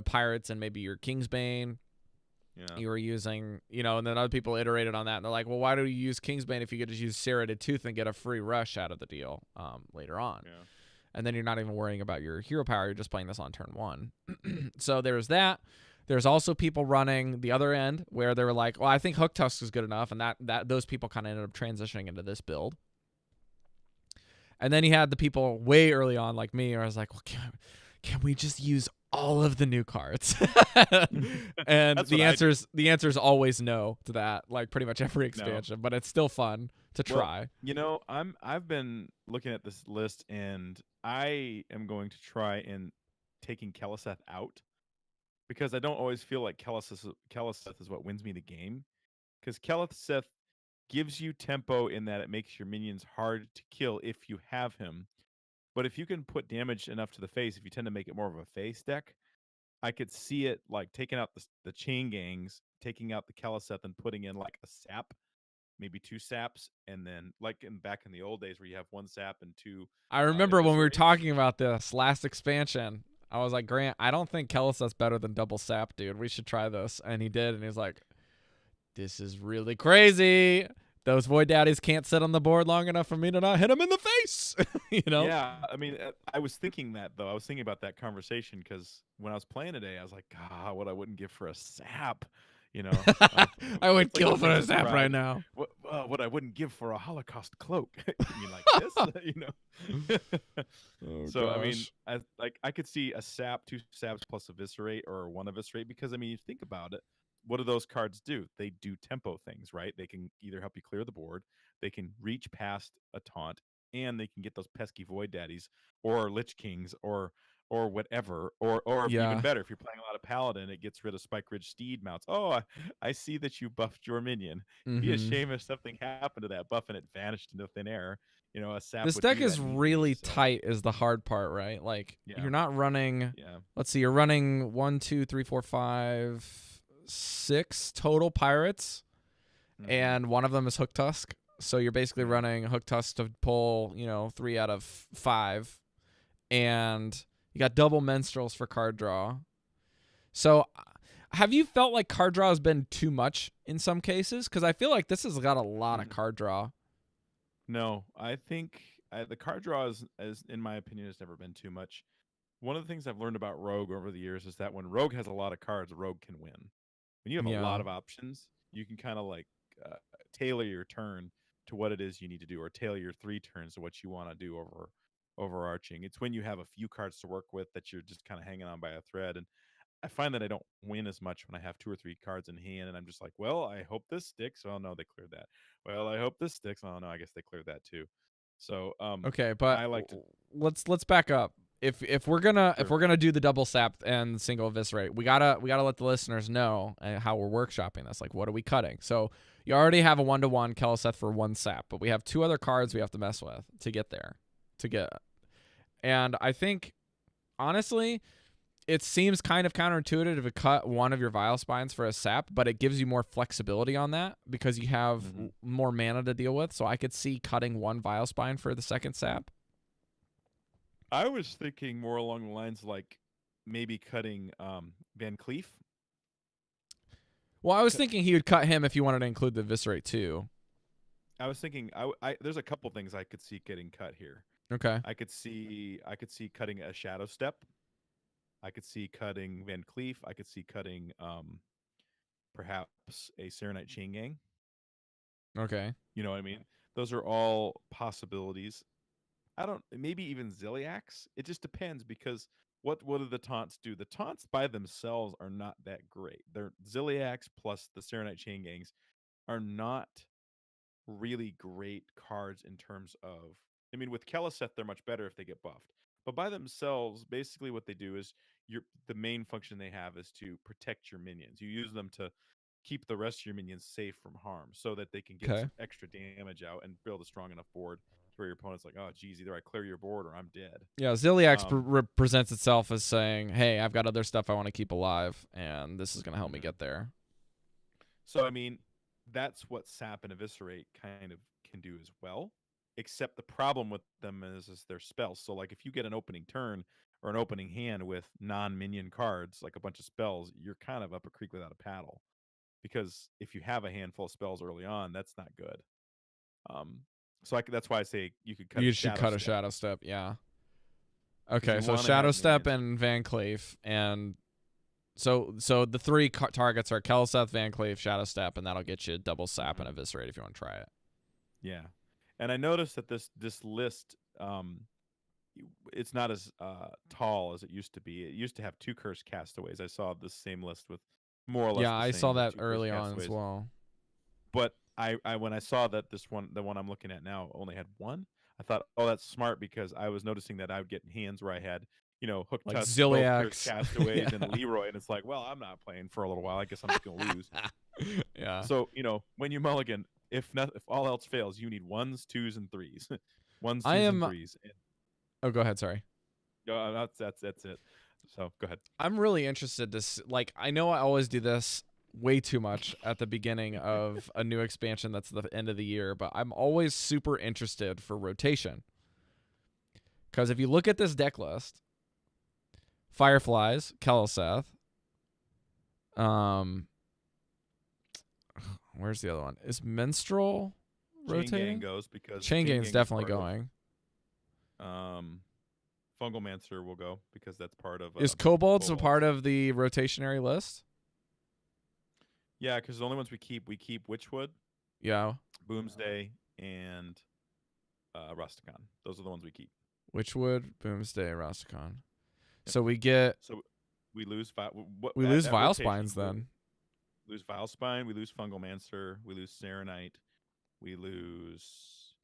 pirates and maybe your Kingsbane. Yeah. You were using, and then other people iterated on that. And they're like, well, why do you use Kingsbane if you could just use Serrated Tooth and get a free rush out of the deal later on? Yeah. And then you're not even worrying about your hero power. You're just playing this on turn 1. So there's that. There's also people running the other end where they were like, well, I think Hook Tusk is good enough. And that those people kind of ended up transitioning into this build. And then you had the people way early on like me where I was like, well, can we just use all of the new cards? And the answer is always no to that, like pretty much every expansion, but it's still fun to try. I've been looking at this list and I am going to try and taking Keliseth out because I don't always feel like Keliseth is what wins me the game, because Keliseth gives you tempo in that it makes your minions hard to kill if you have him. But if you can put damage enough to the face, if you tend to make it more of a face deck, I could see it like taking out the chain gangs, taking out the Keliseth and putting in like a sap, maybe 2 saps, and then like back in the old days where you have 1 sap and 2. I remember when we were eviscerates. talking about this last expansion, I was like, Grant, I don't think Keliseth's better than double sap, dude. We should try this. And he did, and he was like, this is really crazy. Those Void Daddies can't sit on the board long enough for me to not hit them in the face. Yeah, I mean, I was thinking that, though. I was thinking about that conversation because when I was playing today, I was like, God, what I wouldn't give for a sap. I would it's kill like for a sap right now. What I wouldn't give for a Holocaust cloak. You mean like this? Oh, So gosh. I mean, I could see a sap, 2 saps plus eviscerate, or 1 eviscerate, because I mean, you think about it. What do those cards do? They do tempo things, right? They can either help you clear the board, they can reach past a taunt, and they can get those pesky Void Daddies or Lich Kings or whatever, or Yeah. even better, if you're playing a lot of Paladin, it gets rid of Spike Ridge Steed mounts. Oh, I see that you buffed your minion. It'd be a shame if something happened to that buff and it vanished into thin air. A sap. This would deck do is that neatly, really so. tight is the hard part, right? Like you're not running. Yeah. Let's see, you're running 1, 2, 3, 4, 5, 6 total pirates, and one of them is Hook Tusk. So you're basically running Hook Tusk to pull, 3 out of 5, and you got double Minstrels for card draw. So have you felt like card draw has been too much in some cases? Because I feel like this has got a lot of card draw. No, I think the card draw is, in my opinion, has never been too much. One of the things I've learned about Rogue over the years is that when Rogue has a lot of cards, Rogue can win. When you have a lot of options, you can kind of like tailor your turn to what it is you need to do, or tailor your 3 turns to what you want to do overarching. It's when you have a few cards to work with that you're just kind of hanging on by a thread. And I find that I don't win as much when I have 2 or 3 cards in hand, and I'm just like, well, I hope this sticks. Oh no, they cleared that. Well, I hope this sticks. Oh no, I guess they cleared that too. So okay, but I like to let's back up. If we're gonna do the double sap and single eviscerate, we gotta let the listeners know how we're workshopping this. Like, what are we cutting? So you already have a 1-to-1 Keliseth for 1 sap, but we have 2 other cards we have to mess with to get there. And I think honestly, it seems kind of counterintuitive to cut one of your Vile Spines for a sap, but it gives you more flexibility on that because you have more mana to deal with. So I could see cutting 1 Vile Spine for the second sap. I was thinking more along the lines like maybe cutting Van Cleef. Well, I was thinking he would cut him if you wanted to include the Eviscerate too. I was thinking there's a couple things I could see getting cut here. Okay. I could see cutting a Shadow Step. I could see cutting Van Cleef. I could see cutting perhaps a Serenite Chain Gang. Okay. You know what I mean? Those are all possibilities. Maybe even Ziliax. It just depends, because what do the taunts do? The taunts by themselves are not that great. They're Ziliax plus the Serenite Chain Gangs are not really great cards in terms of, I mean, with Keliseth, they're much better if they get buffed. But by themselves, basically what they do is the main function they have is to protect your minions. You use them to keep the rest of your minions safe from harm, so that they can get Okay. some extra damage out and build a strong enough board where your opponent's like, oh, geez, either I clear your board or I'm dead. Yeah, Ziliax Um, represents itself as saying, hey, I've got other stuff I want to keep alive, and this is going to help me Mhm. get there. So, I mean, that's what Sap and Eviscerate kind of can do as well. Except the problem with them is their spells. So, like, if you get an opening turn or an opening hand with non-minion cards, like a bunch of spells, you're kind of up a creek without a paddle. Because if you have a handful of spells early on, that's not good. So that's why I say you could cut a You should Shadow cut a Step. Shadow Step, yeah. 'Cause Okay, you so wanna Shadow have Step minions. and Van Cleef, and so the three targets are Kel'Seth, Van Cleef, Shadow Step, and that'll get you double Sap and Eviscerate if you want to try it. Yeah, and I noticed that this list, it's not as tall as it used to be. It used to have 2 Cursed Castaways. I saw this same list with more or less Yeah, the I saw same, but that 2 Cursed early on as Castaways. well. But I when I saw that the one I'm looking at now only had 1, I thought, oh, that's smart, because I was noticing that I would get hands where I had, Hook Like Tusk, both Cursed Ziliax. Castaways, and Yeah. Leroy, and it's like, well, I'm not playing for a little while. I guess I'm just gonna lose. Yeah. So, when you mulligan, if all else fails, you need 1s, 2s, and 3s. 1s, I 2s, and am 3s. Oh, go ahead, sorry. That's it. So go ahead. I'm really interested to like, I know I always do this way too much at the beginning of a new expansion that's the end of the year, but I'm always super interested for rotation. Because if you look at this deck list, Fireflies, Kel'Seth, where's the other one? Is Minstrel Chain Gang rotating? goes because Chain Gang Gang's is definitely part of, going. Fungalmancer will go because that's part of. Is Kobolds a Kobolds. part of the rotationary list? Yeah, because the only ones we keep Witchwood, Yeah. Boomsday, and Rusticon. Those are the ones we keep. Witchwood, Boomsday, Rastakhan. Yep. So we get So we lose we lose at Vile rotation, Spines we then. lose Vile Spine. We lose Fungalmancer. We lose Serenite. We lose.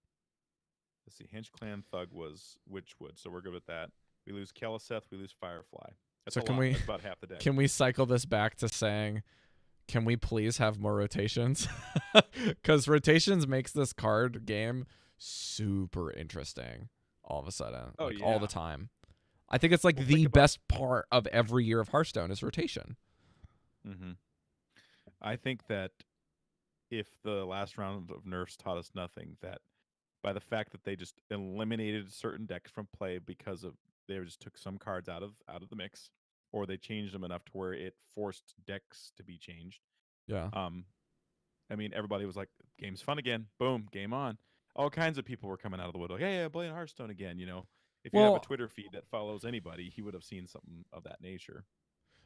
Let's see. Hinge Clan Thug was Witchwood, so we're good with that. We lose Kel'Seth. We lose Firefly. That's So a can lot. we- That's about half the deck. Can we cycle this back to saying, can we please have more rotations? Because rotations makes this card game super interesting all of a sudden. Oh, like, all the yeah. time. I think it's like Well, the think about- best part of every year of Hearthstone is rotation. Mm-hmm. I think that if the last round of nerfs taught us nothing, that by the fact that they just eliminated certain decks from play because of they just took some cards out of the mix, or they changed them enough to where it forced decks to be changed. Yeah. I mean, everybody was like, "Game's fun again!" Boom, game on. All kinds of people were coming out of the wood like, "Hey, I'm playing Hearthstone again." If you have Well- a Twitter feed that follows anybody, he would have seen something of that nature.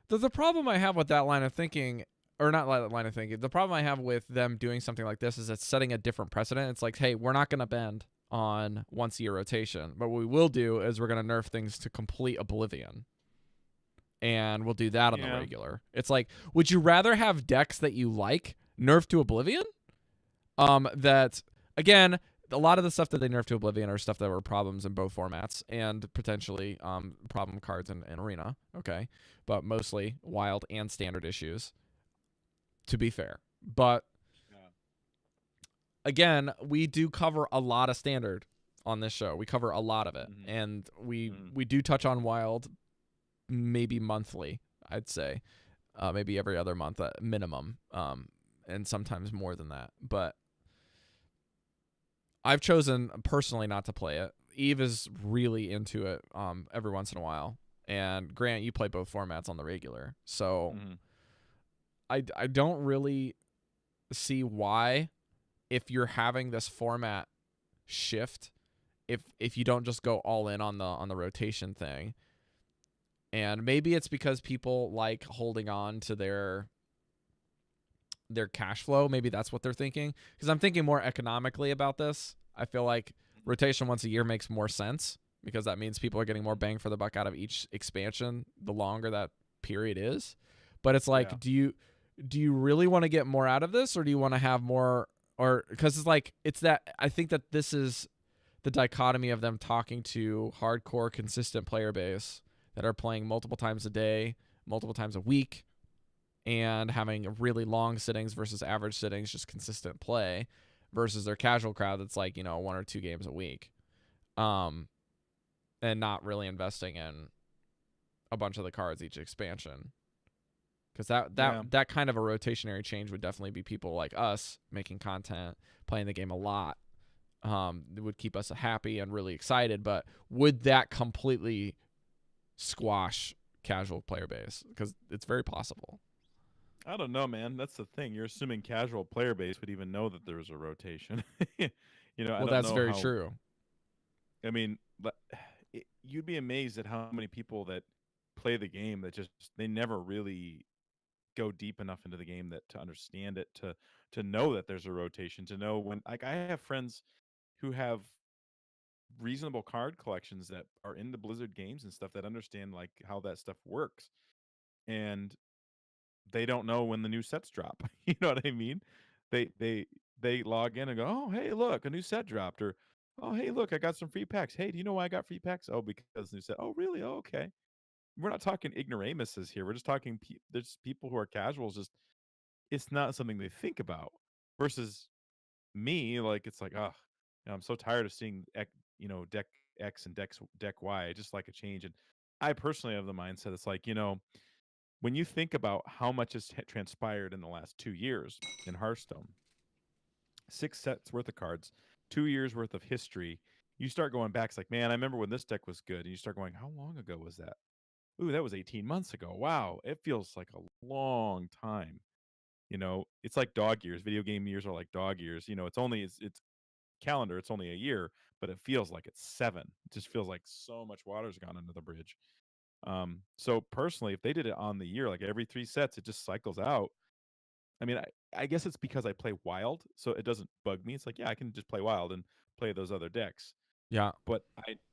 The problem I have with that line of thinking, or not line of thinking, the problem I have with them doing something like this is it's setting a different precedent. It's like, hey, we're not going to bend on once a year rotation, but what we will do is we're going to nerf things to complete oblivion. And we'll do that on the Yeah. regular. It's like, would you rather have decks that you like nerf to oblivion? That, again, a lot of the stuff that they nerf to oblivion are stuff that were problems in both formats and potentially problem cards in Arena, okay? But mostly wild and standard issues, to be fair. But, again, we do cover a lot of standard on this show. We cover a lot of it. Mhm. And we Mhm. do touch on wild maybe monthly, I'd say. Maybe every other month at minimum, and sometimes more than that. But I've chosen personally not to play it. Eve is really into it every once in a while. And Grant, you play both formats on the regular. So Mhm. I don't really see why, if you're having this format shift, if you don't just go all in on the rotation thing. And maybe it's because people like holding on to their cash flow. Maybe that's what they're thinking. Because I'm thinking more economically about this. I feel like rotation once a year makes more sense because that means people are getting more bang for the buck out of each expansion the longer that period is. But it's like, Yeah. do you really want to get more out of this, or do you want to have more? Or because it's that I think that this is the dichotomy of them talking to hardcore consistent player base that are playing multiple times a day, multiple times a week, and having really long sittings versus average sittings, just consistent play, versus their casual crowd that's like, 1 or 2 games a week, and not really investing in a bunch of the cards each expansion. Because that kind of a rotationary change would definitely be people like us making content, playing the game a lot. It would keep us happy and really excited, but would that completely squash casual player base? Because it's very possible. I don't know, man. That's the thing. You're assuming casual player base would even know that there was a rotation. I Well, don't that's know very how. true. I mean, you'd be amazed at how many people that play the game that just they never really go deep enough into the game that to understand it, to know that there's a rotation, to know when. Like I have friends who have reasonable card collections that are into Blizzard games and stuff that understand like how that stuff works, and they don't know when the new sets drop. You know what I mean? They log in and go, "Oh, hey, look, a new set dropped," or "Oh, hey, look, I got some free packs. Hey, do you know why I got free packs? Oh, because new set. Oh, really? Oh, okay." We're not talking ignoramuses here. We're just talking. There's people who are casuals. Just it's not something they think about. Versus me, like it's like, oh, I'm so tired of seeing, deck X and deck Y. I just like a change. And I personally have the mindset. It's like, when you think about how much has transpired in the last 2 years in Hearthstone, 6 sets worth of cards, 2 years worth of history, you start going back. It's like, man, I remember when this deck was good. And you start going, how long ago was that? Ooh, that was 18 months ago. Wow. It feels like a long time. It's like dog years. Video game years are like dog years. It's calendar. It's only a year, but it feels like it's 7. It just feels like so much water's gone under the bridge. So personally, if they did it on the year, like every 3 sets, it just cycles out. I mean, I guess it's because I play wild, so it doesn't bug me. It's like, yeah, I can just play wild and play those other decks. Yeah. But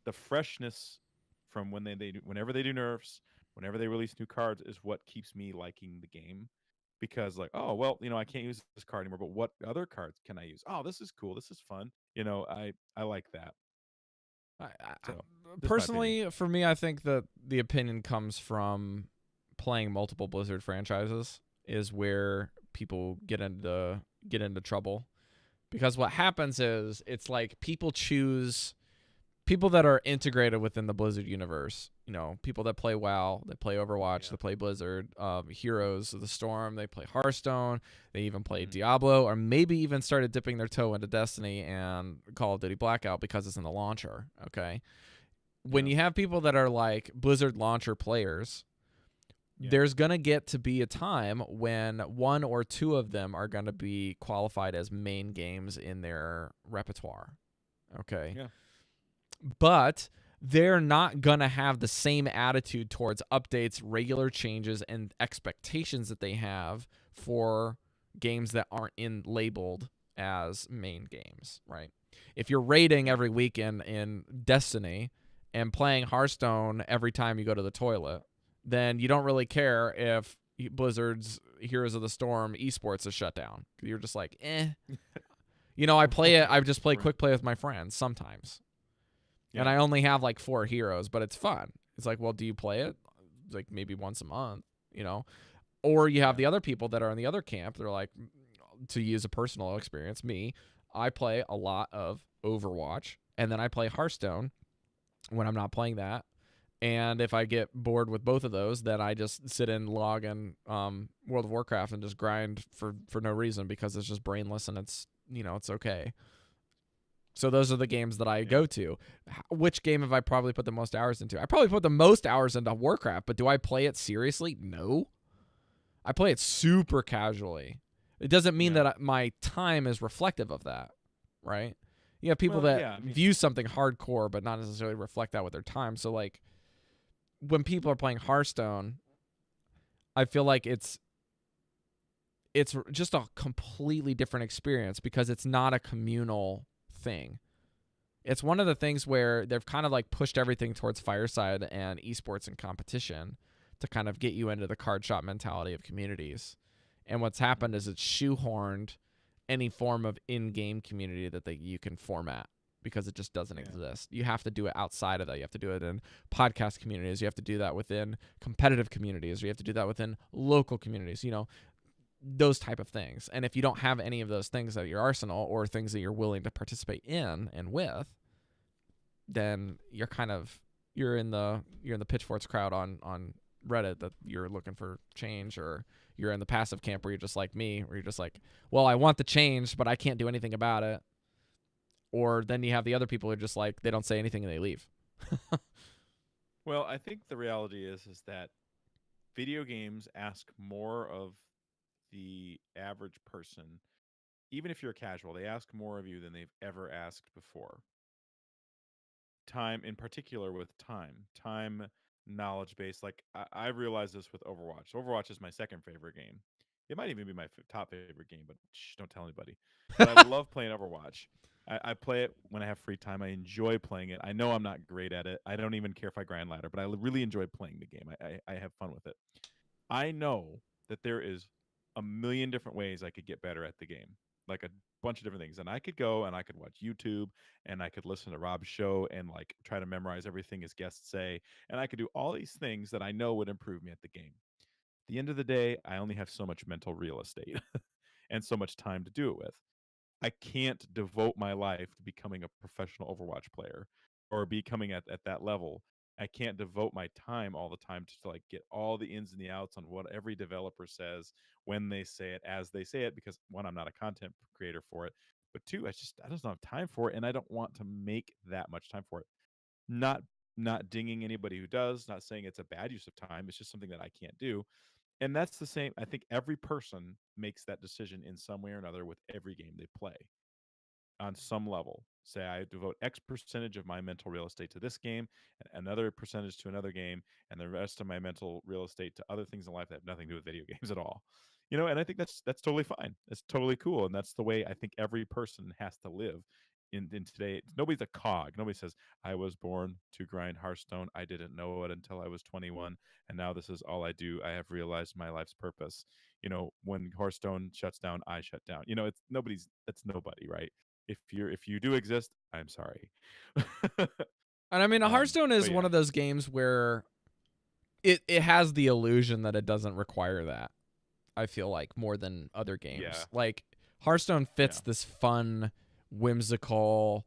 the freshness from whenever they do nerfs, whenever they release new cards, is what keeps me liking the game. Because like, oh well, I can't use this card anymore, but what other cards can I use? Oh, this is cool. This is fun. I like that. So, just my opinion. Personally, for me, I think that the opinion comes from playing multiple Blizzard franchises is where people get into trouble. Because what happens is it's like people choose people that are integrated within the Blizzard universe. People that play WoW, they play Overwatch, they play Blizzard, Heroes of the Storm, they play Hearthstone, they even play Diablo, or maybe even started dipping their toe into Destiny and Call of Duty Blackout because it's in the launcher, okay? When you have people that are like Blizzard launcher players, there's going to get to be a time when 1 or 2 of them are going to be qualified as main games in their repertoire, okay? Yeah. But they're not going to have the same attitude towards updates, regular changes, and expectations that they have for games that aren't labeled as main games, right? If you're raiding every weekend in Destiny and playing Hearthstone every time you go to the toilet, then you don't really care if Blizzard's Heroes of the Storm esports is shut down. You're just like, eh. I play it. I just play quick play with my friends sometimes. Yeah. And I only have like 4 heroes, but it's fun. It's like, well, do you play it? Like maybe once a month, Or you have the other people that are in the other camp. They're like, to use a personal experience, I play a lot of Overwatch, and then I play Hearthstone when I'm not playing that. And if I get bored with both of those, then I just sit and log in World of Warcraft and just grind for no reason because it's just brainless and it's okay. So those are the games that I go to. Which game have I probably put the most hours into? I probably put the most hours into Warcraft, but do I play it seriously? No. I play it super casually. It doesn't mean that my time is reflective of that, right? You have people view something hardcore but not necessarily reflect that with their time. So like when people are playing Hearthstone, I feel like it's just a completely different experience because it's not a communal thing. It's one of the things where they've kind of like pushed everything towards fireside and esports and competition to kind of get you into the card shop mentality of communities. And what's happened is it's shoehorned any form of in-game community that you can format because it just doesn't Yeah. exist. You have to do it outside of that. You have to do it in podcast communities. You have to do that within competitive communities. Or you have to do that within local communities, those type of things. And if you don't have any of those things at your arsenal or things that you're willing to participate in and with, then you're in the pitchforks crowd on Reddit that you're looking for change, or you're in the passive camp where you're just like me, where you're just like, well, I want the change, but I can't do anything about it. Or then you have the other people who are just like, they don't say anything and they leave. Well, I think the reality is that video games ask more of the average person. Even if you're a casual, they ask more of you than they've ever asked before. Time, in particular, with time, knowledge base. Like I realized this with Overwatch. Overwatch is my second favorite game. It might even be my top favorite game, but don't tell anybody. But I love playing Overwatch. I play it when I have free time. I enjoy playing it. I know I'm not great at it. I don't even care if I grind ladder, but I really enjoy playing the game. I have fun with it. I know that there is a million different ways I could get better at the game, like a bunch of different things. And I could go and I could watch YouTube, and I could listen to Rob's show and like try to memorize everything his guests say. And I could do all these things that I know would improve me at the game. At the end of the day, I only have so much mental real estate and so much time to do it with. I can't devote my life to becoming a professional Overwatch player or becoming at that level. I can't devote my time all the time to like get all the ins and the outs on what every developer says, when they say it, as they say it, because one, I'm not a content creator for it, but two, I just don't have time for it, and I don't want to make that much time for it. Not not dinging anybody who does, not saying it's a bad use of time. It's just something that I can't do. And that's the same. I think every person makes that decision in some way or another with every game they play on some level. Say I devote X percentage of my mental real estate to this game, and another percentage to another game, and the rest of my mental real estate to other things in life that have nothing to do with video games at all. And I think that's totally fine. It's totally cool, and that's the way I think every person has to live in today. Nobody's a cog. Nobody says, I was born to grind Hearthstone. I didn't know it until I was 21, and now this is all I do. I have realized my life's purpose. When Hearthstone shuts down, I shut down. That's nobody, right? If you do exist, I'm sorry. And I mean, Hearthstone is but one yeah. of those games where it has the illusion that it doesn't require that. I feel like more than other games. Yeah. Like Hearthstone fits Yeah. this fun, whimsical,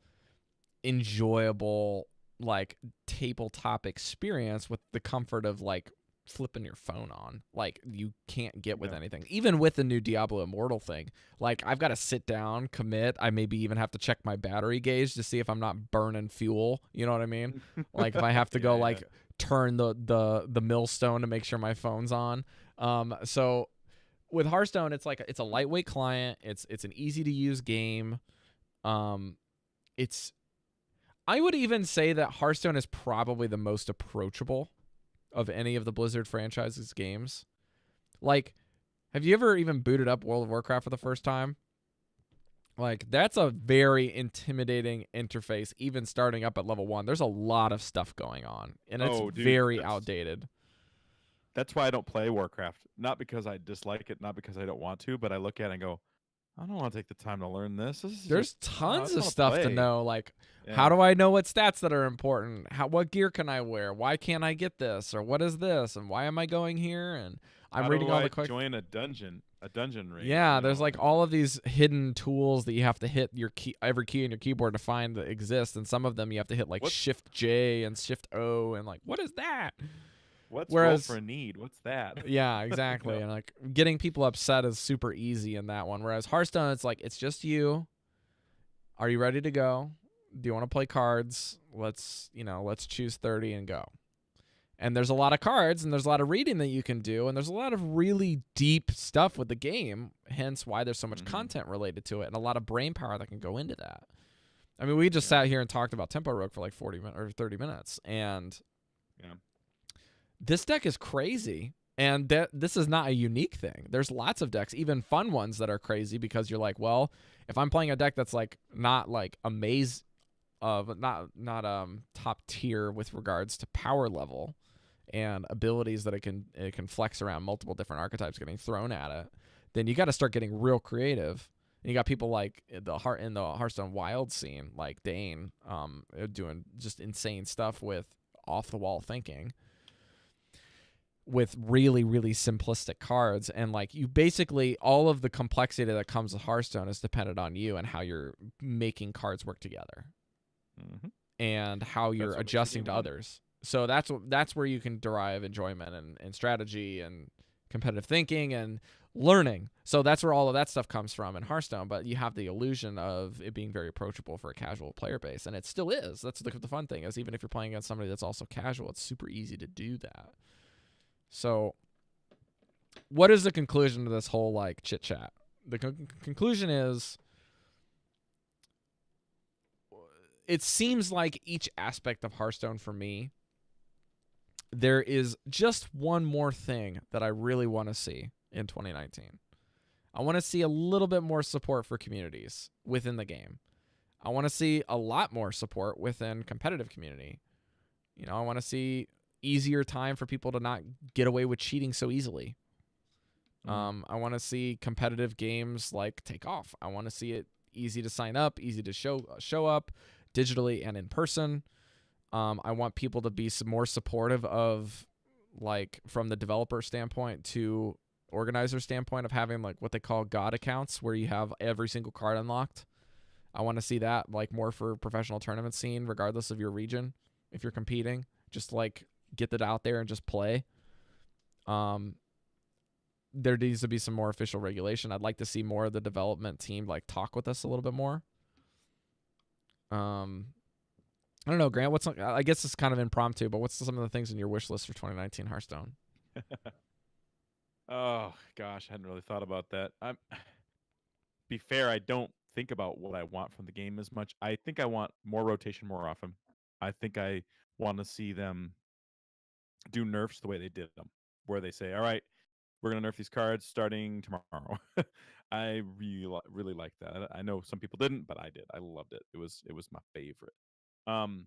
enjoyable, like tabletop experience with the comfort of like flipping your phone on. Like you can't get with Yeah. anything. Even with the new Diablo Immortal thing, like I've got to sit down, commit. I maybe even have to check my battery gauge to see if I'm not burning fuel. You know what I mean? Like if I have to go like turn the millstone to make sure my phone's on. So with Hearthstone, it's like it's a lightweight client. It's an easy to use game. It's I would even say that Hearthstone is probably the most approachable of any of the Blizzard franchise's games. Like, have you ever even booted up World of Warcraft for the first time? Like, that's a very intimidating interface, even starting up at level 1. There's a lot of stuff going on, and it's very outdated. That's why I don't play Warcraft. Not because I dislike it, not because I don't want to, but I look at it and go, I don't want to take the time to learn this. There's tons of stuff to know. Like, Yeah. how do I know what stats that are important? What gear can I wear? Why can't I get this? Or what is this? And why am I going here? And I'm reading all the quick. Join a dungeon raid. Yeah, there's like all of these hidden tools that you have to hit every key in your keyboard to find that exist, and some of them you have to hit like Shift J and Shift O, and like, what is that? What's roll for a need? What's that? Yeah, exactly. And like getting people upset is super easy in that one. Whereas Hearthstone, it's like, it's just you. Are you ready to go? Do you want to play cards? Let's choose 30 and go. And there's a lot of cards, and there's a lot of reading that you can do, and there's a lot of really deep stuff with the game, hence why there's so much content related to it, and a lot of brain power that can go into that. I mean, we just sat here and talked about Tempo Rogue for like 40 minutes or 30 minutes, and this deck is crazy, and this is not a unique thing. There's lots of decks, even fun ones, that are crazy because you're like, well, if I'm playing a deck that's like not like not top tier with regards to power level and abilities that it can flex around multiple different archetypes getting thrown at it, then you got to start getting real creative And you got people like in the Hearthstone Wild scene, like Dane, doing just insane stuff with off the wall thinking, with really, really simplistic cards. And like you basically, all of the complexity that comes with Hearthstone is dependent on you and how you're making cards work together, and how you're adjusting to others. So that's where you can derive enjoyment and strategy and competitive thinking and learning. So that's where all of that stuff comes from in Hearthstone. But you have the illusion of it being very approachable for a casual player base, and it still is. That's the fun thing, is even if you're playing against somebody that's also casual, it's super easy to do that. So what is the conclusion to this whole like chit chat? The conclusion is, it seems like each aspect of Hearthstone for me, there is just one more thing that I really want to see in 2019. I want to see a little bit more support for communities within the game. I want to see a lot more support within competitive community. I want to see easier time for people to not get away with cheating so easily. I want to see competitive games like take off. I want to see it easy to sign up, easy to show up digitally and in person. I want people to be more supportive of, like, from the developer standpoint to organizer standpoint, of having like what they call God accounts, where you have every single card unlocked. I want to see that like more for professional tournament scene, regardless of your region. If you're competing, just like get that out there and just play. There needs to be some more official regulation. I'd like to see more of the development team like talk with us a little bit more. I don't know, Grant. I guess it's kind of impromptu, but what's some of the things in your wish list for 2019 Hearthstone? Oh gosh, I hadn't really thought about that. Be fair, I don't think about what I want from the game as much. I think I want more rotation more often. I think I want to see them do nerfs the way they did them, where they say, "All right, we're gonna nerf these cards starting tomorrow." I really like that. I know some people didn't, but I did. I loved it. It was my favorite. Um,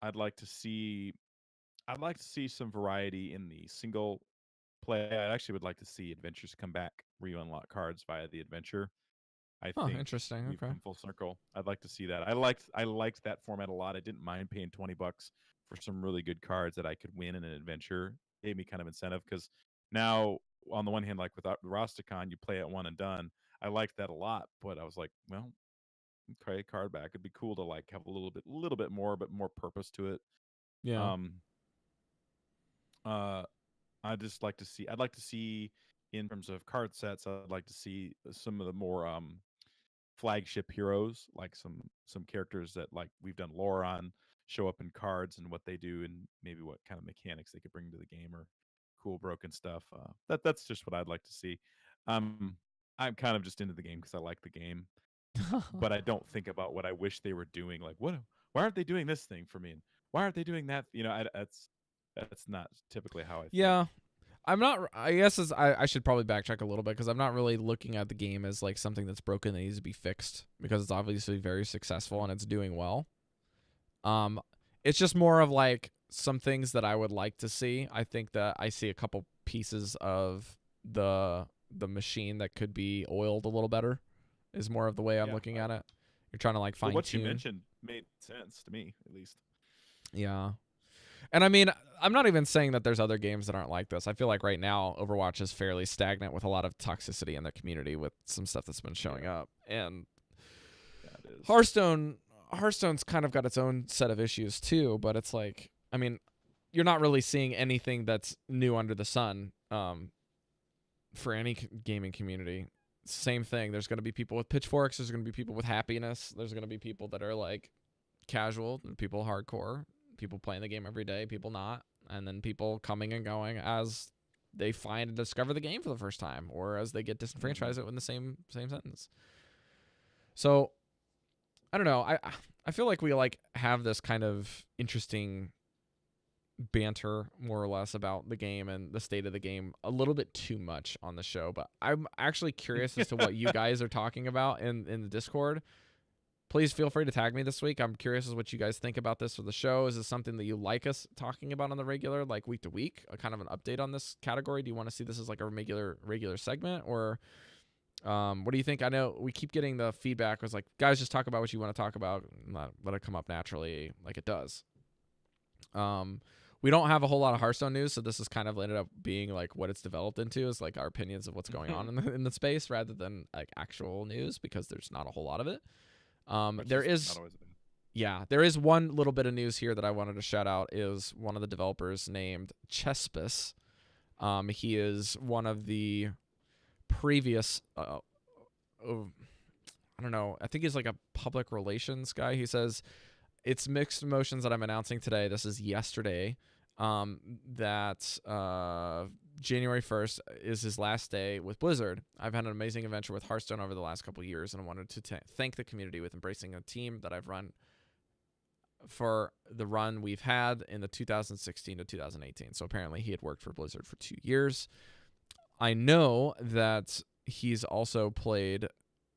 I'd like to see some variety in the single play. I actually would like to see adventures come back, where you unlock cards via the adventure. I think Interesting. we've Okay. come full circle. I'd like to see that. I liked that format a lot. I didn't mind paying $20 for some really good cards that I could win in an adventure. It gave me kind of incentive, because now, on the one hand, like with Rosticon, you play it one and done. I liked that a lot, but I was like, well, okay, card back. It'd be cool to like have a little bit more, but more purpose to it. Yeah. I'd like to see in terms of card sets, I'd like to see some of the more flagship heroes, like some characters that like we've done lore on, show up in cards and what they do, and maybe what kind of mechanics they could bring to the game, or cool broken stuff. That's just what I'd like to see. I'm kind of just into the game because I like the game, but I don't think about what I wish they were doing. Like, why aren't they doing this thing for me? And why aren't they doing that? That's not typically how I think. Yeah. I'm not. I guess I should probably backtrack a little bit, because I'm not really looking at the game as like something that's broken that needs to be fixed, because it's obviously very successful and it's doing well. It's just more of like some things that I would like to see. I think that I see a couple pieces of the machine that could be oiled a little better, is more of the way I'm looking at it. You're trying to like fine tune. What you mentioned made sense to me, at least. Yeah. And I mean, I'm not even saying that there's other games that aren't like this. I feel like right now Overwatch is fairly stagnant with a lot of toxicity in the community with some stuff that's been showing up. And Hearthstone's kind of got its own set of issues too, but it's like, I mean, you're not really seeing anything that's new under the sun for any gaming community. Same thing. There's going to be people with pitchforks. There's going to be people with happiness. There's going to be people that are like casual, people hardcore, people playing the game every day, people not, and then people coming and going as they find and discover the game for the first time, or as they get disenfranchised in the same sentence. So I don't know. I feel like we like have this kind of interesting banter, more or less, about the game and the state of the game a little bit too much on the show, but I'm actually curious as to what you guys are talking about in the Discord. Please feel free to tag me this week. I'm curious as what you guys think about this for the show. Is this something that you like us talking about on the regular, like week to week, a kind of an update on this category? Do you want to see this as like a regular segment, or What do you think? I know we keep getting the feedback was like, guys, just talk about what you want to talk about, and let it come up naturally like it does. We don't have a whole lot of Hearthstone news, so this has kind of ended up being like what it's developed into is like our opinions of what's going on in the space rather than like actual news because there's not a whole lot of it. There is not always bad. Yeah, there is one little bit of news here that I wanted to shout out is one of the developers named Chespis. He is one of the previous, I don't know, I think he's like a public relations guy. He says, it's mixed emotions that I'm announcing today. This is yesterday, that January 1st is his last day with Blizzard. I've had an amazing adventure with Hearthstone over the last couple of years, and I wanted to thank the community with embracing a team that I've run for the run we've had in the 2016 to 2018. So apparently he had worked for Blizzard for 2 years. I know that he's also played,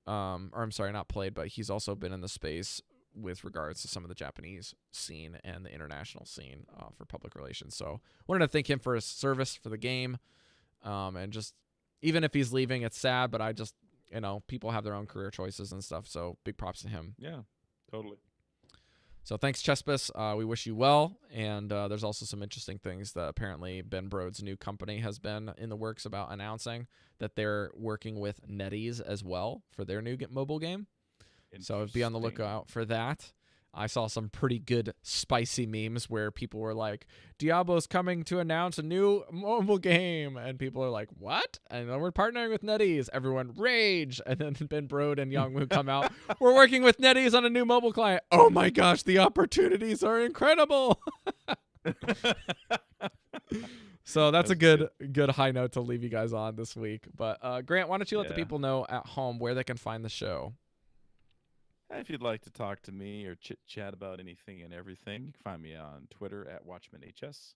or I'm sorry, not played, but he's also been in the space with regards to some of the Japanese scene and the international scene for public relations. So wanted to thank him for his service for the game. And just, even if he's leaving, it's sad, but I just, people have their own career choices and stuff. So big props to him. Yeah, totally. So thanks, Chespis. We wish you well. And there's also some interesting things that apparently Ben Brode's new company has been in the works about announcing that they're working with NetEase as well for their new mobile game. So be on the lookout for that. I saw some pretty good spicy memes where people were like, Diablo's coming to announce a new mobile game. And people are like, what? And then we're partnering with NetEase. Everyone rage. And then Ben Brode and Youngwoo come out. We're working with NetEase on a new mobile client. Oh my gosh, the opportunities are incredible. So that's a good high note to leave you guys on this week. But Grant, why don't you let the people know at home where they can find the show? If you'd like to talk to me or chit-chat about anything and everything, you can find me on Twitter at WatchmanHS.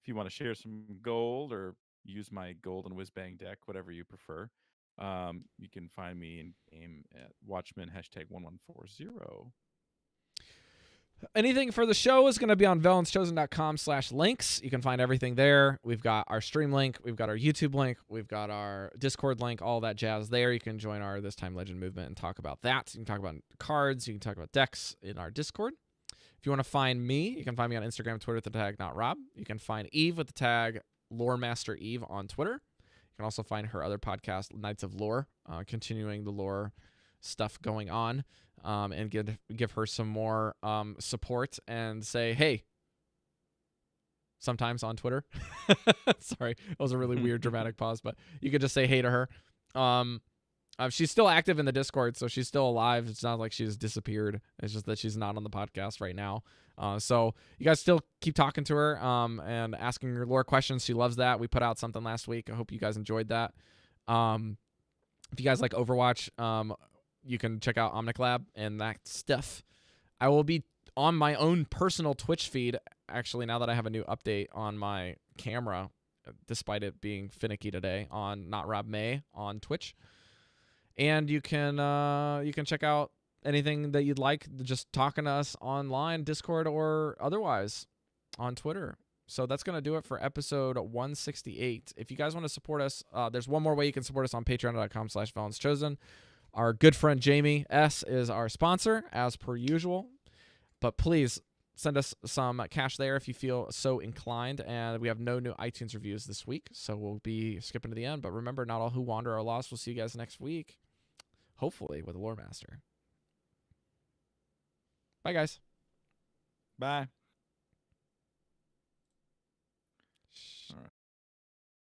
If you want to share some gold or use my golden whiz-bang deck, whatever you prefer, you can find me in game at Watchman #1140. Anything for the show is going to be on VelensChosen.com/links. You can find everything there. We've got our stream link. We've got our YouTube link. We've got our Discord link, all that jazz there. You can join our This Time Legend movement and talk about that. You can talk about cards. You can talk about decks in our Discord. If you want to find me, you can find me on Instagram and Twitter with the tag NotRob. You can find Eve with the tag LoreMasterEve on Twitter. You can also find her other podcast, Knights of Lore, continuing the lore stuff going on. And give her some more support and say, hey, sometimes on Twitter. Sorry, it was a really weird dramatic pause, but you could just say hey to her. She's still active in the Discord, so she's still alive. It's not like she's disappeared. It's just that she's not on the podcast right now. So you guys still keep talking to her and asking her lore questions. She loves that. We put out something last week. I hope you guys enjoyed that. If you guys like Overwatch, you can check out Omniclab and that stuff. I will be on my own personal Twitch feed, actually, now that I have a new update on my camera, despite it being finicky today, on Not Rob May on Twitch. And you can check out anything that you'd like, just talking to us online, Discord or otherwise on Twitter. So that's going to do it for episode 168. If you guys want to support us, there's one more way you can support us on patreon.com/ValensChosen. Our good friend Jamie S. is our sponsor, as per usual. But please send us some cash there if you feel so inclined. And we have no new iTunes reviews this week, so we'll be skipping to the end. But remember, not all who wander are lost. We'll see you guys next week, hopefully with a Lore Master. Bye, guys. Bye.